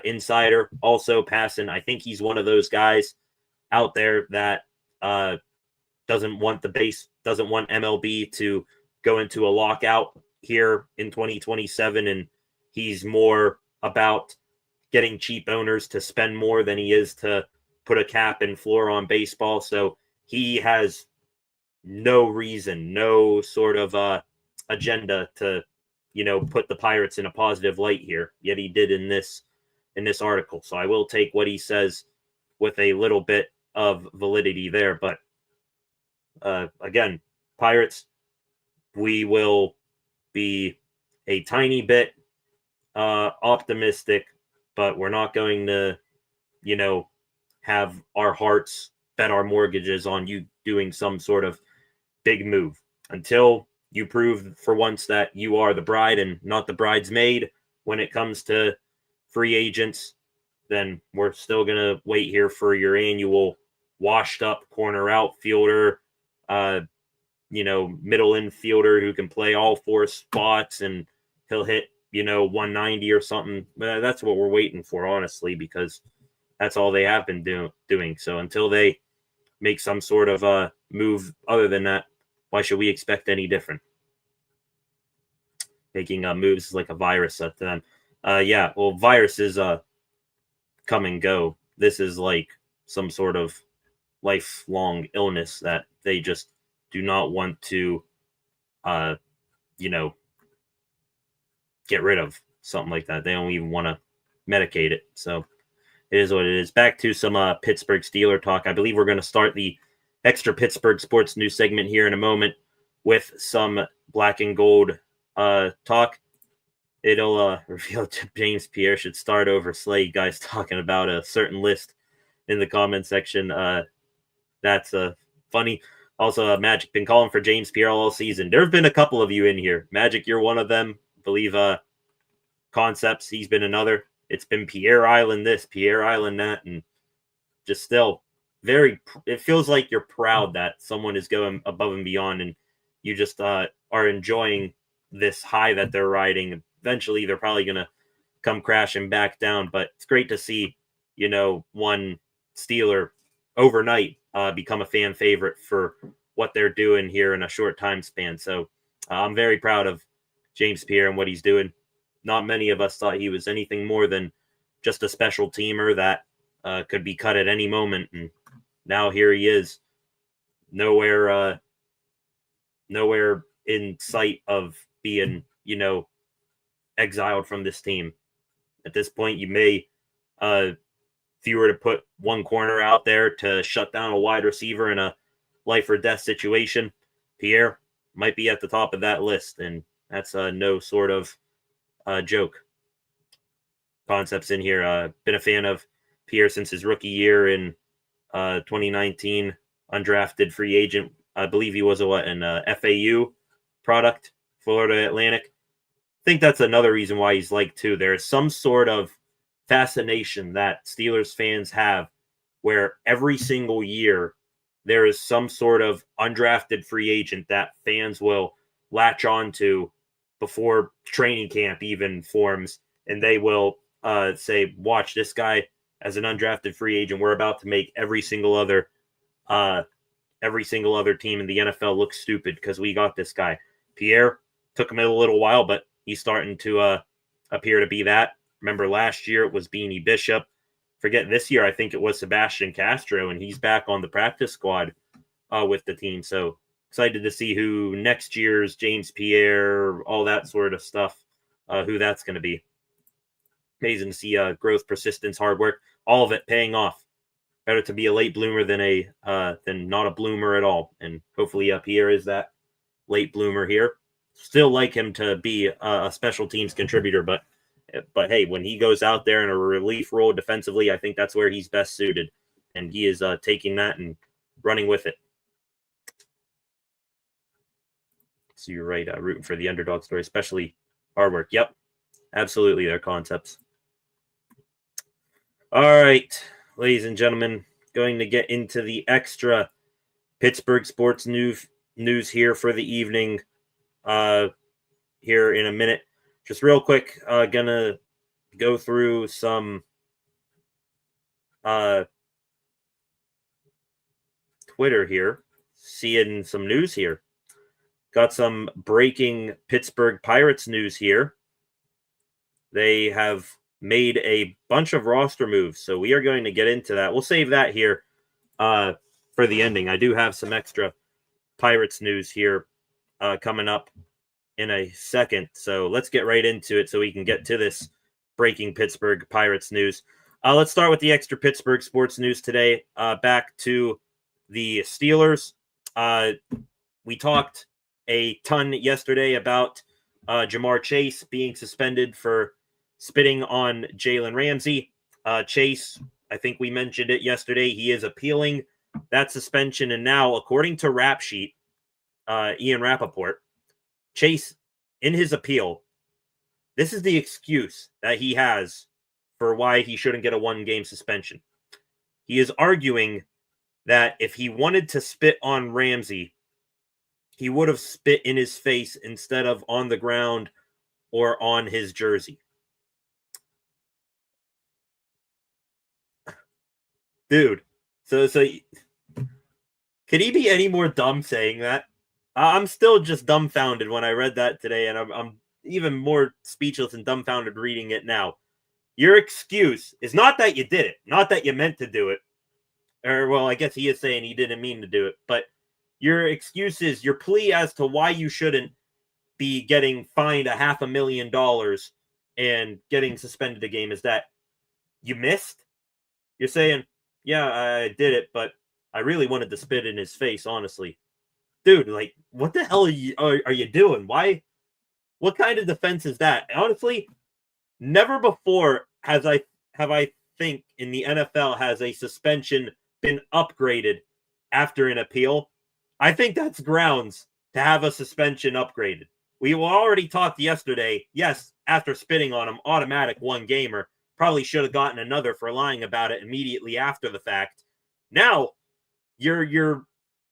insider. Also, Passan, I think he's one of those guys out there that doesn't want MLB to go into a lockout here in 2027, and he's more about getting cheap owners to spend more than he is to put a cap and floor on baseball. So he has no reason, no sort of agenda to, put the Pirates in a positive light here. Yet he did in this article. So I will take what he says with a little bit of validity there. But again, Pirates, we will be a tiny bit optimistic, but we're not going to, have our hearts bet our mortgages on you doing some sort of big move until you prove for once that you are the bride and not the bridesmaid when it comes to free agents. Then we're still going to wait here for your annual washed up corner outfielder, middle infielder who can play all 4 spots and he'll hit, 190 or something. That's what we're waiting for, honestly, because that's all they have been doing. So until they make some sort of move other than that, why should we expect any different? Making moves is like a virus to them. Viruses come and go. This is like some sort of lifelong illness that they just do not want to, get rid of something like that. They don't even want to medicate it. So it is what it is. Back to some Pittsburgh Steeler talk. I believe we're going to start the extra Pittsburgh sports news segment here in a moment with some black and gold talk. It'll reveal James Pierre should start over Slay. Guys talking about a certain list in the comment section. That's funny. Also, Magic been calling for James Pierre all season. There have been a couple of you in here. Magic, you're one of them. I believe Concepts, he's been another. It's been Pierre Island this, Pierre Island that, and just still it feels like you're proud that someone is going above and beyond, and you just are enjoying this high that they're riding. Eventually, they're probably going to come crashing back down, but it's great to see, one Steeler overnight become a fan favorite for what they're doing here in a short time span. So I'm very proud of James Pierre and what he's doing. Not many of us thought he was anything more than just a special teamer that could be cut at any moment. And now here he is, nowhere in sight of being, exiled from this team. At this point, you may, if you were to put one corner out there to shut down a wide receiver in a life or death situation, Pierre might be at the top of that list. And that's no sort of joke. Concepts in here. Been a fan of Pierre since his rookie year in 2019. Undrafted free agent. I believe he was an FAU product, Florida Atlantic. I think that's another reason why he's liked too. There's some sort of fascination that Steelers fans have where every single year there is some sort of undrafted free agent that fans will latch on to before training camp even forms, and they will say, watch this guy as an undrafted free agent. We're about to make every single other team in the NFL look stupid because we got this guy. Pierre took him a little while, but he's starting to appear to be that. Remember last year it was Beanie Bishop. Forget this year, I think it was Sebastian Castro, and he's back on the practice squad with the team. So excited to see who next year's James Pierre, all that sort of stuff, who that's going to be. Amazing to see growth, persistence, hard work, all of it paying off. Better to be a late bloomer than not a bloomer at all. And hopefully Pierre is that late bloomer here. Still like him to be a special teams contributor, but hey, when he goes out there in a relief role defensively, I think that's where he's best suited, and he is taking that and running with it. So you're right, rooting for the underdog story, especially hard work. Yep, absolutely, they're Concepts. All right, ladies and gentlemen, going to get into the extra Pittsburgh sports news here for the evening. Here in a minute. Just real quick, gonna go through some Twitter here, seeing some news here. Got some breaking Pittsburgh Pirates news here. They have made a bunch of roster moves, so we are going to get into that. We'll save that here for the ending. I do have some extra Pirates news here coming up in a second, so let's get right into it so we can get to this breaking Pittsburgh Pirates news. Let's start with the extra Pittsburgh sports news today. Back to the Steelers. We talked a ton yesterday about Jamar Chase being suspended for spitting on Jalen Ramsey. Chase, I think we mentioned it yesterday, he is appealing that suspension, and now, according to Rap Sheet, Ian Rappaport, Chase, in his appeal, this is the excuse that he has for why he shouldn't get a one-game suspension. He is arguing that if he wanted to spit on Ramsey, he would have spit in his face instead of on the ground or on his jersey. Dude, so could he be any more dumb saying that? I'm still just dumbfounded when I read that today, and I'm even more speechless and dumbfounded reading it now. Your excuse is not that you did it, not that you meant to do it. Or, well, I guess he is saying he didn't mean to do it, but your excuse is, your plea as to why you shouldn't be getting fined $500,000 and getting suspended a game is that you missed. You're saying, yeah, I did it, but I really wanted to spit in his face, honestly. Dude, like, what the hell are you doing? Why? What kind of defense is that? Honestly, never before have I think in the NFL has a suspension been upgraded after an appeal. I think that's grounds to have a suspension upgraded. We already talked yesterday. Yes, after spitting on him, automatic 1 gamer. Probably should have gotten another for lying about it immediately after the fact. Now, your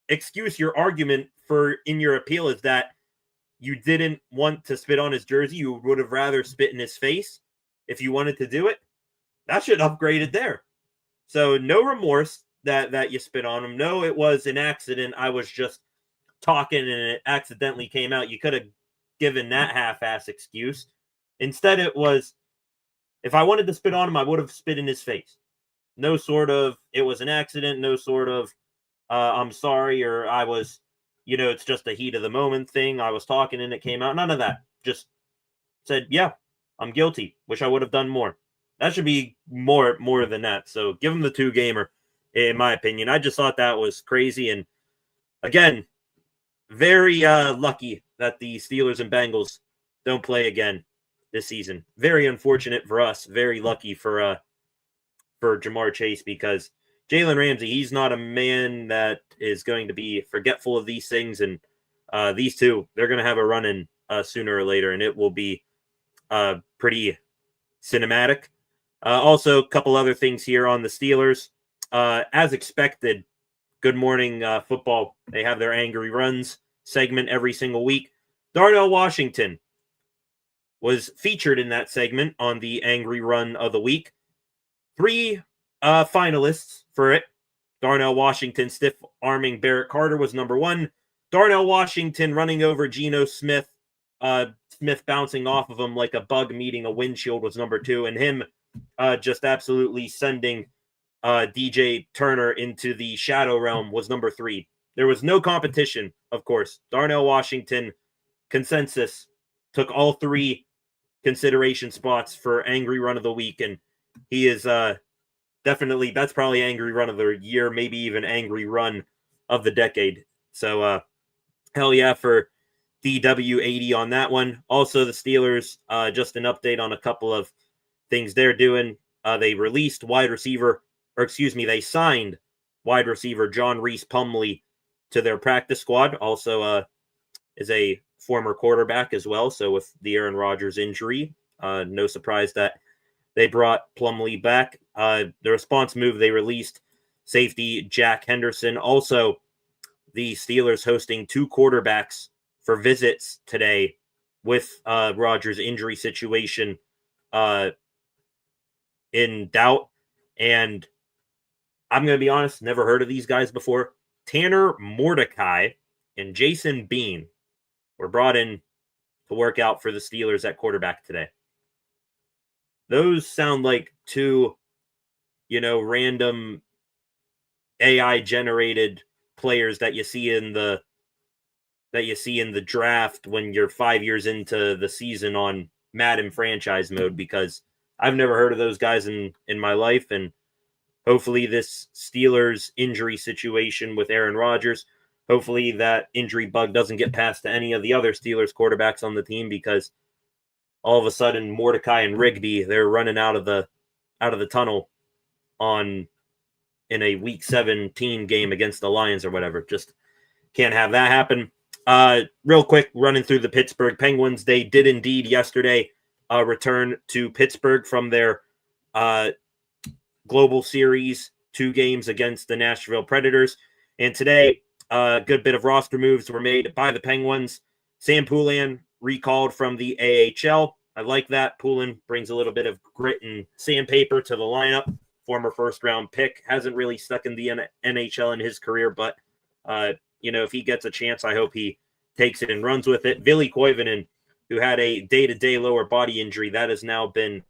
excuse, your argument for in your appeal is that you didn't want to spit on his jersey. You would have rather spit in his face if you wanted to do it. That should upgrade it there. So no remorse that you spit on him. No, it was an accident. I was just talking and it accidentally came out. You could have given that half-ass excuse. Instead, it was, if I wanted to spit on him, I would have spit in his face. No sort of, it was an accident. No sort of, I'm sorry, or I was, it's just a heat of the moment thing. I was talking and it came out. None of that. Just said, yeah, I'm guilty. Wish I would have done more. That should be more than that. So give him the 2 gamer, in my opinion. I just thought that was crazy. And again, very lucky that the Steelers and Bengals don't play again this season. Very unfortunate for us. Very lucky for Jamar Chase, because Jalen Ramsey, he's not a man that is going to be forgetful of these things. And these two, they're going to have a run-in sooner or later, and it will be pretty cinematic. Also, a couple other things here on the Steelers. As expected, Good Morning Football, they have their Angry Runs segment every single week. Darnell Washington was featured in that segment on the Angry Run of the Week. 3 finalists for it. Darnell Washington stiff-arming Barrett Carter was number 1. Darnell Washington running over Geno Smith, Smith bouncing off of him like a bug meeting a windshield was number 2. And him just absolutely sending DJ Turner into the shadow realm was number 3. There was no competition, of course. Darnell Washington, consensus, took all 3 consideration spots for Angry Run of the Week, and he is definitely, that's probably Angry Run of the Year, maybe even Angry Run of the Decade. So, hell yeah for DW80 on that one. Also, the Steelers, just an update on a couple of things they're doing. They released they signed wide receiver John Reese Plumlee to their practice squad. Also, is a former quarterback as well. So with the Aaron Rodgers injury, no surprise that they brought Plumlee back. The response move, they released safety Jack Henderson. Also, the Steelers hosting 2 quarterbacks for visits today with Rodgers' injury situation in doubt. And I'm going to be honest, never heard of these guys before. Tanner Mordecai and Jason Bean were brought in to work out for the Steelers at quarterback today. Those sound like 2, random AI-generated players that you see in the draft when you're 5 years into the season on Madden franchise mode, because I've never heard of those guys in my life. And hopefully this Steelers injury situation with Aaron Rodgers, hopefully that injury bug doesn't get past to any of the other Steelers quarterbacks on the team, because all of a sudden Mordecai and Rigby, they're running out of the tunnel in a Week 17 game against the Lions or whatever. Just can't have that happen. Real quick, running through the Pittsburgh Penguins, they did indeed yesterday return to Pittsburgh from their Global Series 2 games against the Nashville Predators. And today, a good bit of roster moves were made by the Penguins. Sam Poulin recalled from the AHL. I like that. Poulin brings a little bit of grit and sandpaper to the lineup. Former first-round pick. Hasn't really stuck in the NHL in his career, but, if he gets a chance, I hope he takes it and runs with it. Ville Koivunen, who had a day-to-day lower body injury, that has now been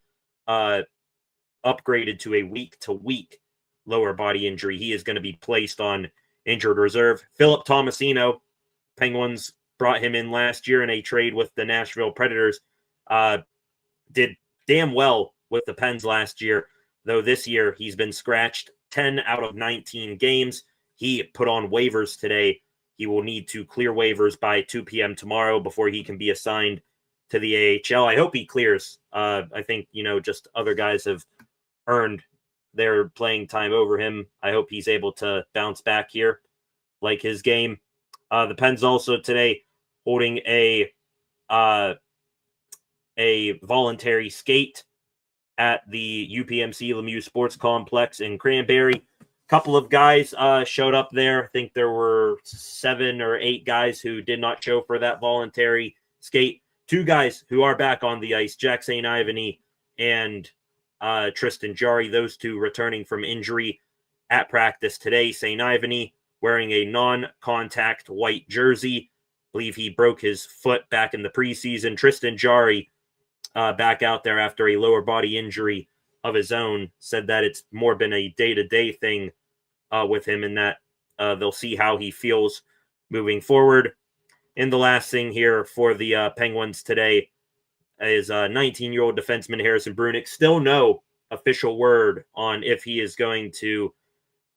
upgraded to a week-to-week lower body injury. He is going to be placed on injured reserve. Philip Tomasino, Penguins brought him in last year in a trade with the Nashville Predators. Did damn well with the Pens last year, though this year he's been scratched 10 out of 19 games. He put on waivers today. He will need to clear waivers by 2 p.m. tomorrow before he can be assigned to the AHL. I hope he clears. I think, just other guys have earned their playing time over him. I hope he's able to bounce back here, like his game. The Pens also today holding a voluntary skate at the UPMC Lemieux Sports Complex in Cranberry. Couple of guys showed up there. I think there were 7 or 8 guys who did not show for that voluntary skate. 2 guys who are back on the ice, Jack St. Ivany and Tristan Jarry, those 2 returning from injury at practice today. St. Ivany wearing a non-contact white jersey. I believe he broke his foot back in the preseason. Tristan Jarry back out there after a lower body injury of his own, said that it's more been a day-to-day thing with him, and that they'll see how he feels moving forward. And the last thing here for the Penguins today is 19-year-old defenseman Harrison Brunick. Still no official word on if he is going to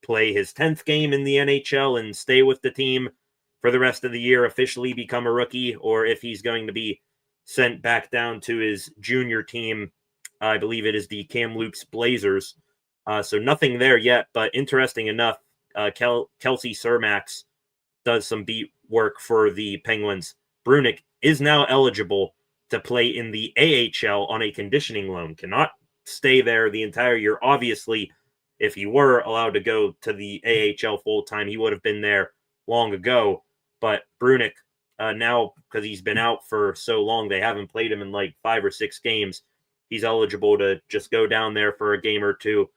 play his 10th game in the NHL and stay with the team for the rest of the year, officially become a rookie, or if he's going to be sent back down to his junior team. I believe it is the Kamloops Blazers. So nothing there yet, but interesting enough, Kelsey Cermax does some beat work for the Penguins. Brunick is now eligible to play in the AHL on a conditioning loan. Cannot stay there the entire year. Obviously, if he were allowed to go to the AHL full-time, he would have been there long ago. But Brunick, now, because he's been out for so long, they haven't played him in like 5 or 6 games. He's eligible to just go down there for a game or 2,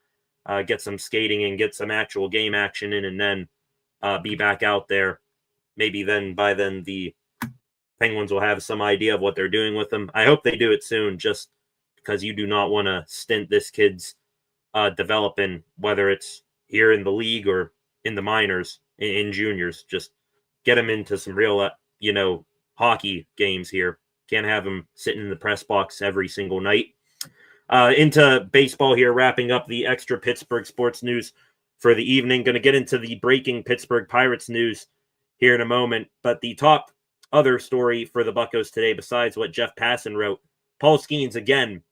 get some skating and get some actual game action in, and then be back out there. Maybe by then the Penguins will have some idea of what they're doing with him. I hope they do it soon, just because you do not want to stint this kid's developing, whether it's here in the league or in the minors, in juniors. Just get him into some real, hockey games here. Can't have him sitting in the press box every single night. Into baseball here, wrapping up the extra Pittsburgh sports news for the evening. Going to get into the breaking Pittsburgh Pirates news here in a moment. But the top other story for the Buccos today, besides what Jeff Passan wrote, Paul Skeens again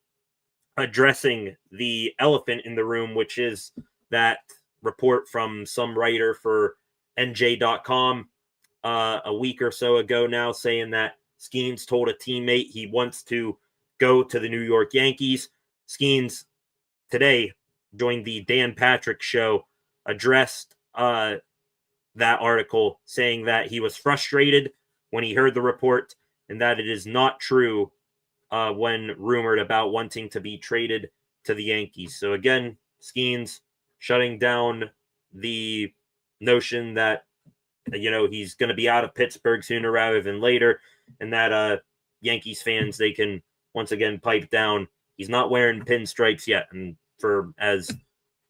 addressing the elephant in the room, which is that report from some writer for NJ.com a week or so ago now, saying that Skeens told a teammate he wants to go to the New York Yankees. Skeens today joined the Dan Patrick show, addressed that article, saying that he was frustrated when he heard the report and that it is not true when rumored about wanting to be traded to the Yankees. So again, Skeens shutting down the notion that, he's going to be out of Pittsburgh sooner rather than later, and that Yankees fans, they can once again pipe down. He's not wearing pinstripes yet, and for as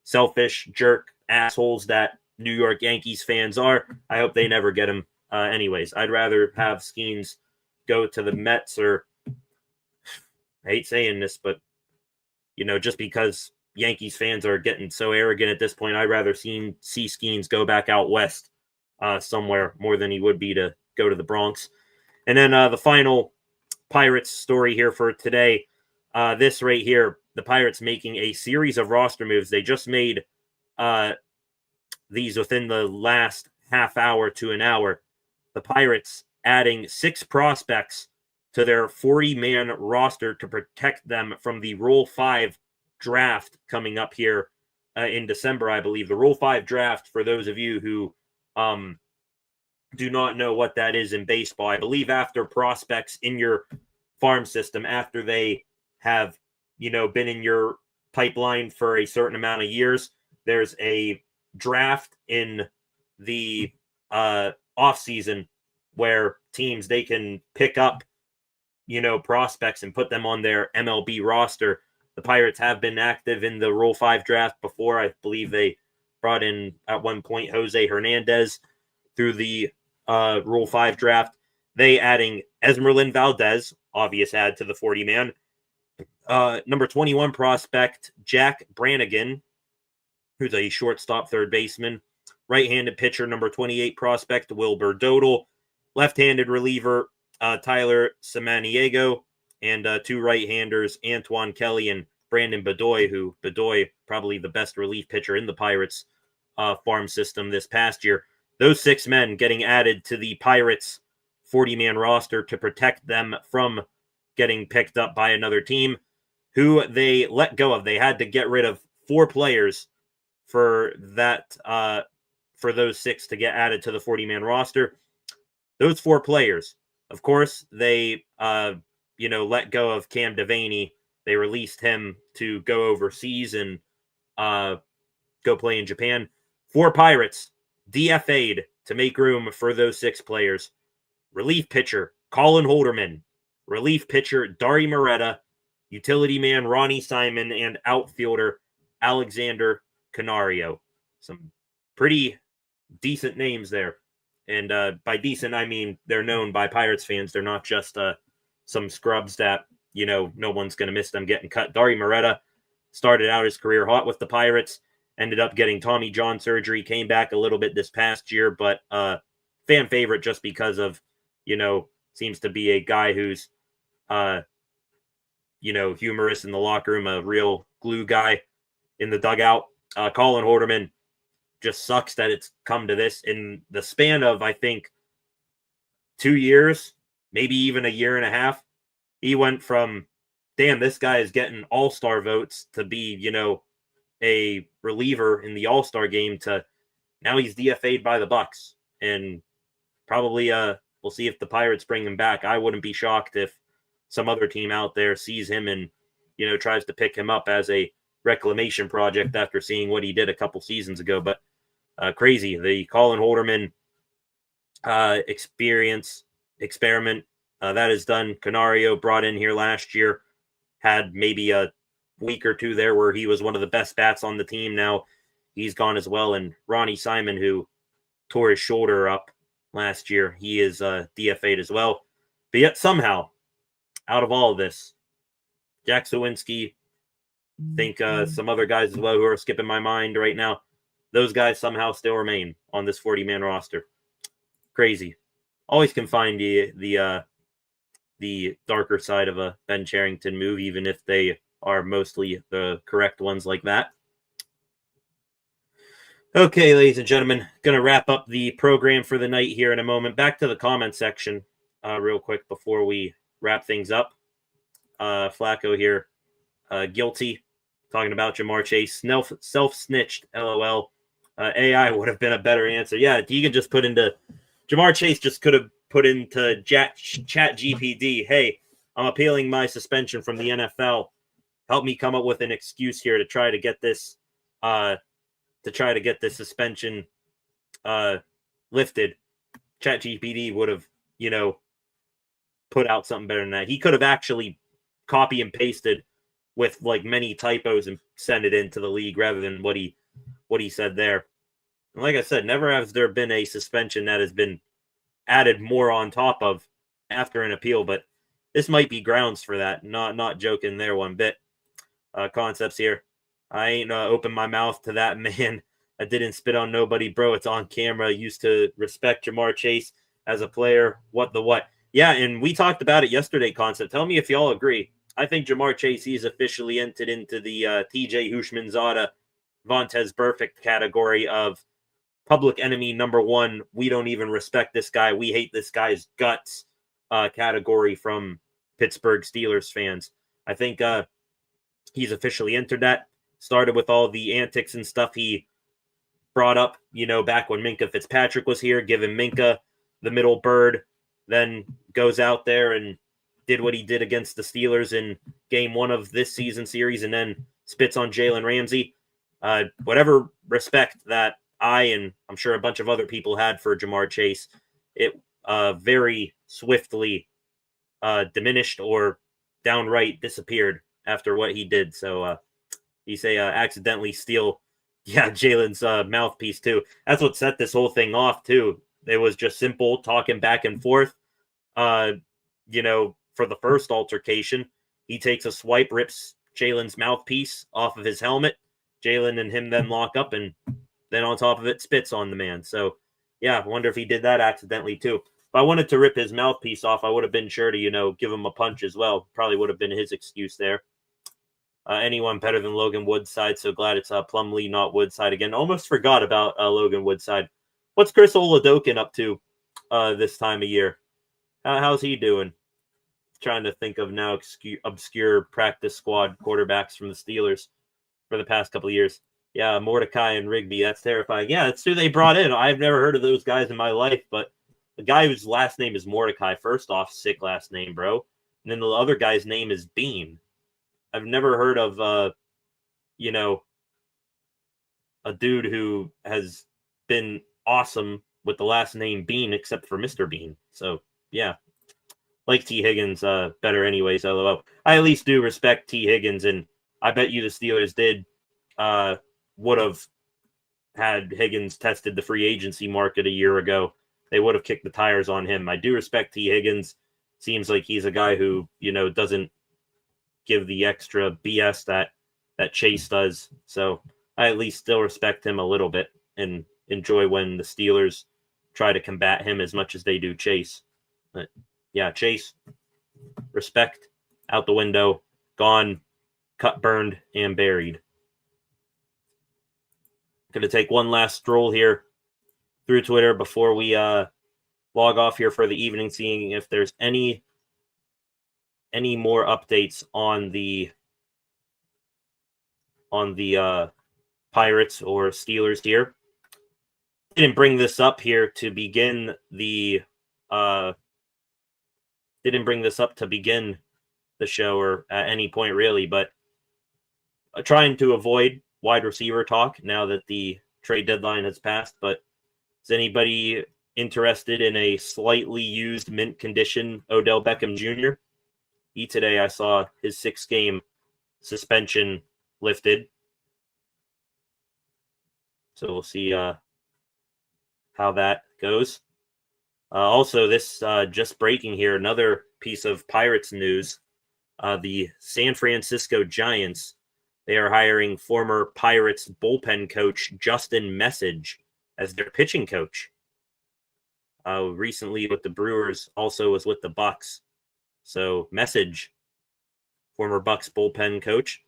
selfish, jerk assholes that New York Yankees fans are, I hope they never get him. Anyways, I'd rather have Skeens go to the Mets, or I hate saying this, but just because Yankees fans are getting so arrogant at this point, I'd rather see Skeens go back out west somewhere more than he would be to go to the Bronx. And then the final Pirates story here for today. This right here, the Pirates making a series of roster moves. They just made these within the last half hour to an hour. The Pirates adding 6 prospects to their 40-man roster to protect them from the Rule 5 draft coming up here in December, I believe. The Rule 5 draft, for those of you who do not know what that is in baseball, I believe after prospects in your farm system, after they have, been in your pipeline for a certain amount of years, there's a draft in the off season where teams, they can pick up, prospects and put them on their MLB roster. The Pirates have been active in the Rule 5 draft before. I believe they brought in at one point Jose Hernandez through the Rule 5 draft. They adding Esmeralyn Valdez, obvious add to the 40-man. Number 21 prospect, Jack Brannigan, who's a shortstop third baseman. Right-handed pitcher, number 28 prospect, Wilbur Dodal. Left-handed reliever, Tyler Samaniego. And two right-handers, Antoine Kelly and Brandon Bedoy, who Bedoy, probably the best relief pitcher in the Pirates farm system this past year. Those 6 men getting added to the Pirates 40-man roster to protect them from getting picked up by another team who they let go of. They had to get rid of 4 players for that, for those 6 to get added to the 40-man roster. Those 4 players, of course, they, let go of Cam Devaney. They released him to go overseas and go play in Japan. 4 Pirates DFA'd to make room for those 6 players. Relief pitcher, Colin Holderman. Relief pitcher, Dari Moretta. Utility man, Ronnie Simon. And outfielder, Alexander Canario. Some pretty decent names there. And by decent, I mean they're known by Pirates fans. They're not just some scrubs that, no one's going to miss them getting cut. Dari Moretta started out his career hot with the Pirates. Ended up getting Tommy John surgery. Came back a little bit this past year, but fan favorite just because of, seems to be a guy who's, humorous in the locker room, a real glue guy in the dugout. Colin Holderman, just sucks that it's come to this in the span of, I think, 2 years, maybe even a year and a half. He went from, damn, this guy is getting all-star votes to be, a reliever in the all-star game to now he's DFA'd by the Bucks. And probably we'll see if the Pirates bring him back. I wouldn't be shocked if some other team out there sees him and, tries to pick him up as a reclamation project after seeing what he did a couple seasons ago. But crazy. The Colin Holderman experiment that is done. Canario brought in here last year, had maybe a week or two there where he was one of the best bats on the team. Now he's gone as well. And Ronnie Simon, who tore his shoulder up last year, he is DFA'd as well. But yet somehow, out of all of this, Jack Sawinski, think some other guys as well who are skipping my mind right now, those guys somehow still remain on this 40-man roster. Crazy. Always can find the darker side of a Ben Cherington move, even if they are mostly the correct ones like that. Okay, ladies and gentlemen, going to wrap up the program for the night here in a moment. Back to the comment section real quick before we wrap things up. Flacco here, guilty, talking about Jamar Chase, self-snitched, LOL. AI would have been a better answer. Yeah, you can just put into, Jamar Chase just could have put into Chat GPD, hey, I'm appealing my suspension from the NFL. Help me come up with an excuse here to try to get this suspension lifted. ChatGPT would have, put out something better than that. He could have actually copy and pasted with like many typos and send it into the league rather than what he said there. And like I said, never has there been a suspension that has been added more on top of after an appeal, but this might be grounds for that. Not joking there one bit. Concepts here. I ain't open my mouth to that man. I didn't spit on nobody, bro. It's on camera. I used to respect Jamar Chase as a player. What the what? Yeah, and we talked about it yesterday, Concept. Tell me if y'all agree. I think Jamar Chase, he's officially entered into the TJ Hushmanzada, Vontaze Burfict category of public enemy number one. We don't even respect this guy. We hate this guy's guts category from Pittsburgh Steelers fans. I think he's officially entered that. Started with all the antics and stuff he brought up, back when Minkah Fitzpatrick was here, giving Minkah the middle bird, then goes out there and did what he did against the Steelers in game 1 of this season series, and then spits on Jalen Ramsey. Whatever respect that I and I'm sure a bunch of other people had for Jamar Chase, it very swiftly diminished or downright disappeared after what he did. So you say accidentally steal, Jalen's mouthpiece too. That's what set this whole thing off too. It was just simple talking back and forth. For the first altercation, he takes a swipe, rips Jalen's mouthpiece off of his helmet. Jalen and him then lock up, and then on top of it, spits on the man. So, yeah, I wonder if he did that accidentally too. If I wanted to rip his mouthpiece off, I would have been sure to, give him a punch as well. Probably would have been his excuse there. Anyone better than Logan Woodside? So glad it's Plumlee, not Woodside again. Almost forgot about Logan Woodside. What's Chris Oladokin up to this time of year? How's he doing? Trying to think of now obscure practice squad quarterbacks from the Steelers for the past couple of years. Yeah, Mordecai and Rigby. That's terrifying. Yeah, that's who they brought in. I've never heard of those guys in my life, but the guy whose last name is Mordecai, first off, sick last name, bro. And then the other guy's name is Bean. I've never heard of, a dude who has been awesome with the last name Bean, except for Mr. Bean. So, yeah. Like T. Higgins better anyways, LOL. I at least do respect T. Higgins, and I bet you the Steelers would have had Higgins tested the free agency market a year ago. They would have kicked the tires on him. I do respect T. Higgins. Seems like he's a guy who, doesn't give the extra BS that Chase does. So I at least still respect him a little bit and enjoy when the Steelers try to combat him as much as they do Chase. But yeah, Chase, respect, out the window, gone, cut, burned, and buried. Going to take one last stroll here through Twitter before we log off here for the evening, seeing if there's any more updates on the Pirates or Steelers here. Didn't bring this up here to begin the show or at any point really, but trying to avoid wide receiver talk now that the trade deadline has passed. But is anybody interested in a slightly used mint condition Odell Beckham Jr.? Today I saw his 6-game suspension lifted. So we'll see how that goes. Also, this just breaking here, another piece of Pirates news. The San Francisco Giants, they are hiring former Pirates bullpen coach Justin Message as their pitching coach. Recently with the Brewers, also was with the Bucks. So Message, former Bucks bullpen coach,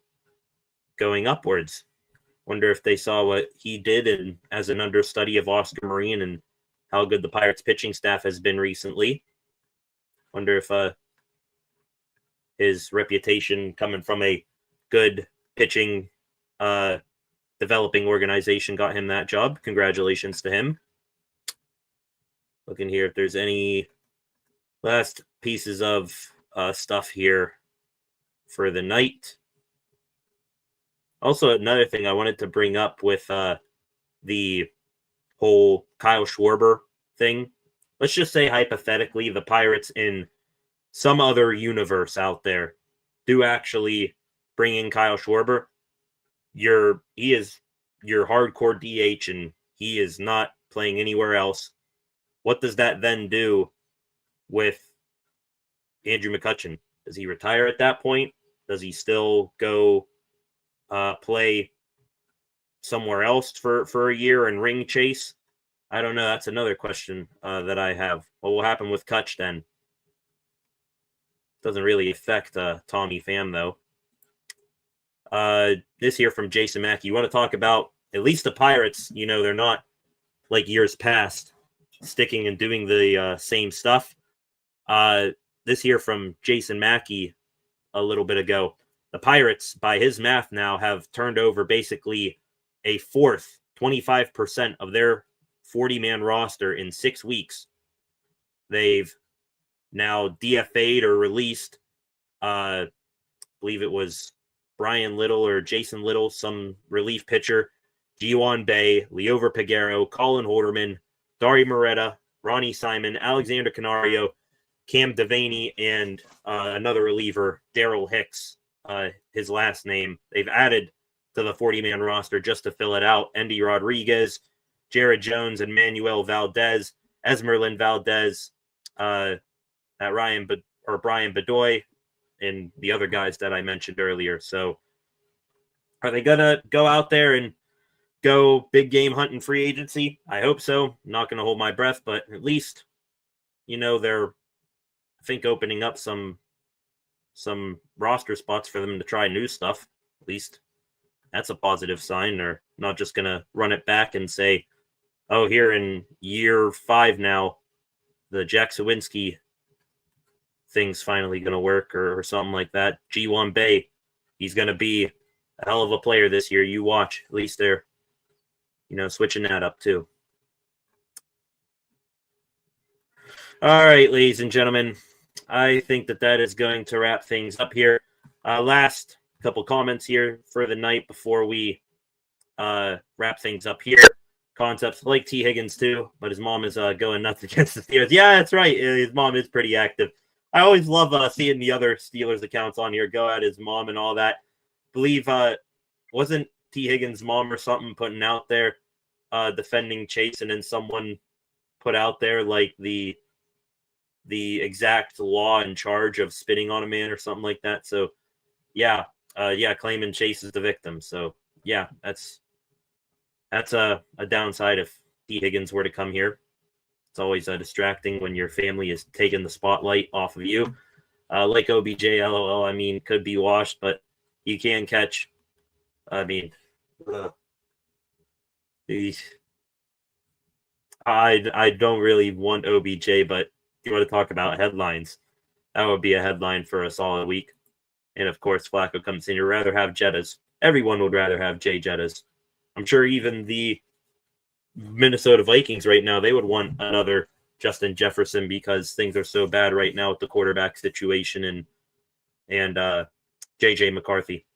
going upwards. Wonder if they saw what he did as an understudy of Oscar Marine and how good the Pirates pitching staff has been recently. Wonder if his reputation coming from a good pitching developing organization got him that job. Congratulations to him. Looking here if there's any last pieces of stuff here for the night. Also, another thing I wanted to bring up with the whole Kyle Schwarber thing. Let's just say hypothetically the Pirates in some other universe out there do actually bring in Kyle Schwarber. He is your hardcore DH and he is not playing anywhere else. What does that then do with Andrew McCutchen? Does he retire at that point? Does he still go play somewhere else for a year and ring chase? I don't know. That's another question that I have. What will happen with Kutch then? Doesn't really affect Tommy Pham, though. This here from Jason Mackey. You want to talk about at least the Pirates, they're not like years past sticking and doing the same stuff. This here from Jason Mackey a little bit ago. The Pirates, by his math now, have turned over basically a fourth, 25% of their 40-man roster in 6 weeks. They've now DFA'd or released, I believe it was Brian Little or Jason Little, some relief pitcher, Giwan Bay, Leover Peguero, Colin Holderman, Dari Moretta, Ronnie Simon, Alexander Canario, Cam Devaney, and another reliever, Daryl Hicks, his last name. They've added to the 40-man roster just to fill it out. Endy Rodriguez, Jared Jones, and Manuel Valdez, Esmerlin Valdez, at Brian Bedoy and the other guys that I mentioned earlier. So are they going to go out there and go big game hunting free agency? I hope so. I'm not going to hold my breath, but at least, they're, I think, opening up some roster spots for them to try new stuff. At least that's a positive sign. They're not just going to run it back and say, oh, here in year 5 now, the Jack Sawinski thing's finally going to work or something like that. G1 Bay, he's going to be a hell of a player this year. You watch. At least they're, switching that up too. All right, ladies and gentlemen, I think that is going to wrap things up here. Last couple comments here for the night before we wrap things up here. Concepts like T. Higgins too, but his mom is going nuts against the Steelers. Yeah, that's right. His mom is pretty active. I always love seeing the other Steelers accounts on here go at his mom and all that. Believe wasn't T. Higgins' mom or something putting out there defending Chase, and then someone put out there like the exact law in charge of spitting on a man or something like that. So yeah, claiming Chase is the victim. So yeah, that's a downside if T. Higgins were to come here. It's always distracting when your family is taking the spotlight off of you. Like OBJ, LOL, I mean, could be washed, but you can catch. I mean, I don't really want OBJ, but if you want to talk about headlines, that would be a headline for a solid week. And of course, Flacco comes in. You'd rather have Jettas. Everyone would rather have Jay Jettas. I'm sure even the Minnesota Vikings right now, they would want another Justin Jefferson because things are so bad right now with the quarterback situation and JJ McCarthy.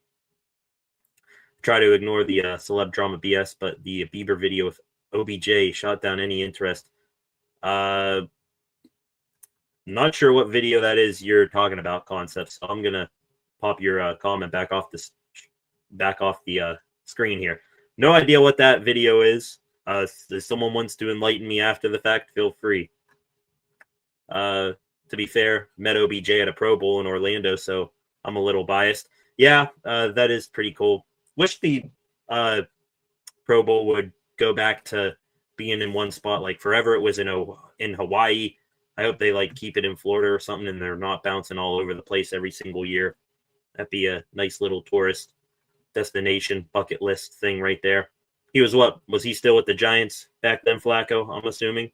Try to ignore the celeb drama BS, but the Bieber video with OBJ shot down any interest. Not sure what video that is you're talking about, Concepts. So I'm gonna pop your comment back off the screen here. No idea what that video is. If someone wants to enlighten me after the fact, feel free. To be fair, met OBJ at a Pro Bowl in Orlando, so I'm a little biased. Yeah, that is pretty cool. Wish the Pro Bowl would go back to being in one spot like forever. It was in Hawaii. I hope they keep it in Florida or something, and they're not bouncing all over the place every single year. That'd be a nice little tourist destination bucket list thing right there. He was what? Was he still with the Giants back then, Flacco? I'm assuming.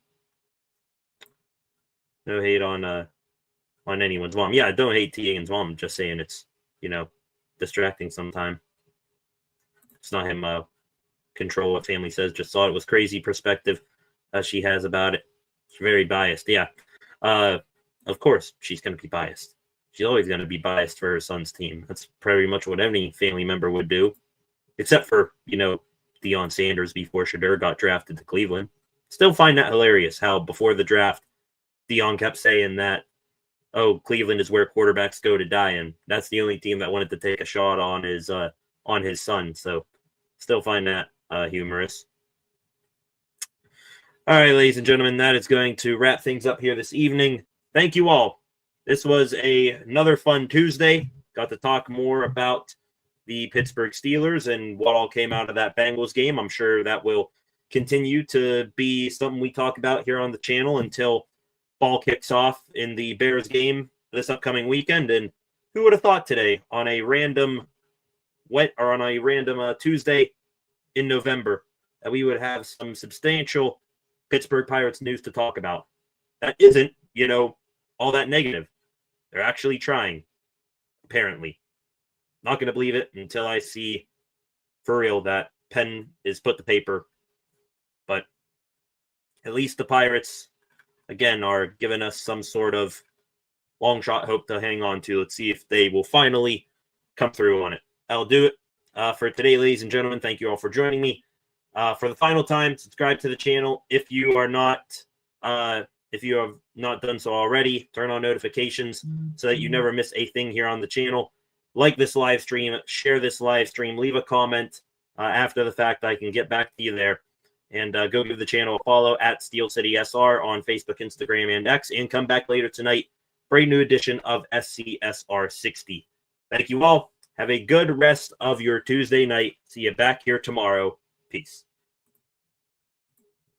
No hate on anyone's mom. Yeah, I don't hate T. Higgins' mom. I'm just saying it's distracting sometime. It's not him control what family says. Just thought it was crazy perspective she has about it. It's very biased. Yeah. Of course she's going to be biased. She's always going to be biased for her son's team. That's pretty much what any family member would do, except for, Deion Sanders before Shedeur got drafted to Cleveland. Still find that hilarious how before the draft, Deion kept saying that, oh, Cleveland is where quarterbacks go to die, and that's the only team that wanted to take a shot on his son. So still find that humorous. All right, ladies and gentlemen, that is going to wrap things up here this evening. Thank you all. This was another fun Tuesday. Got to talk more about the Pittsburgh Steelers and what all came out of that Bengals game. I'm sure that will continue to be something we talk about here on the channel until ball kicks off in the Bears game this upcoming weekend. And who would have thought today on a random Tuesday in November that we would have some substantial Pittsburgh Pirates news to talk about? That isn't, all that negative. They're actually trying, apparently. Not going to believe it until I see for real that pen is put to paper. But at least the Pirates, again, are giving us some sort of long shot hope to hang on to. Let's see if they will finally come through on it. I'll do it for today, ladies and gentlemen. Thank you all for joining me. For the final time, subscribe to the channel if you are not. If you have not done so already, turn on notifications so that you never miss a thing here on the channel. Like this live stream, share this live stream, leave a comment after the fact. I can get back to you there. And go give the channel a follow at Steel City SR on Facebook, Instagram, and X. And come back later tonight for a new edition of SCSR 60. Thank you all. Have a good rest of your Tuesday night. See you back here tomorrow. Peace.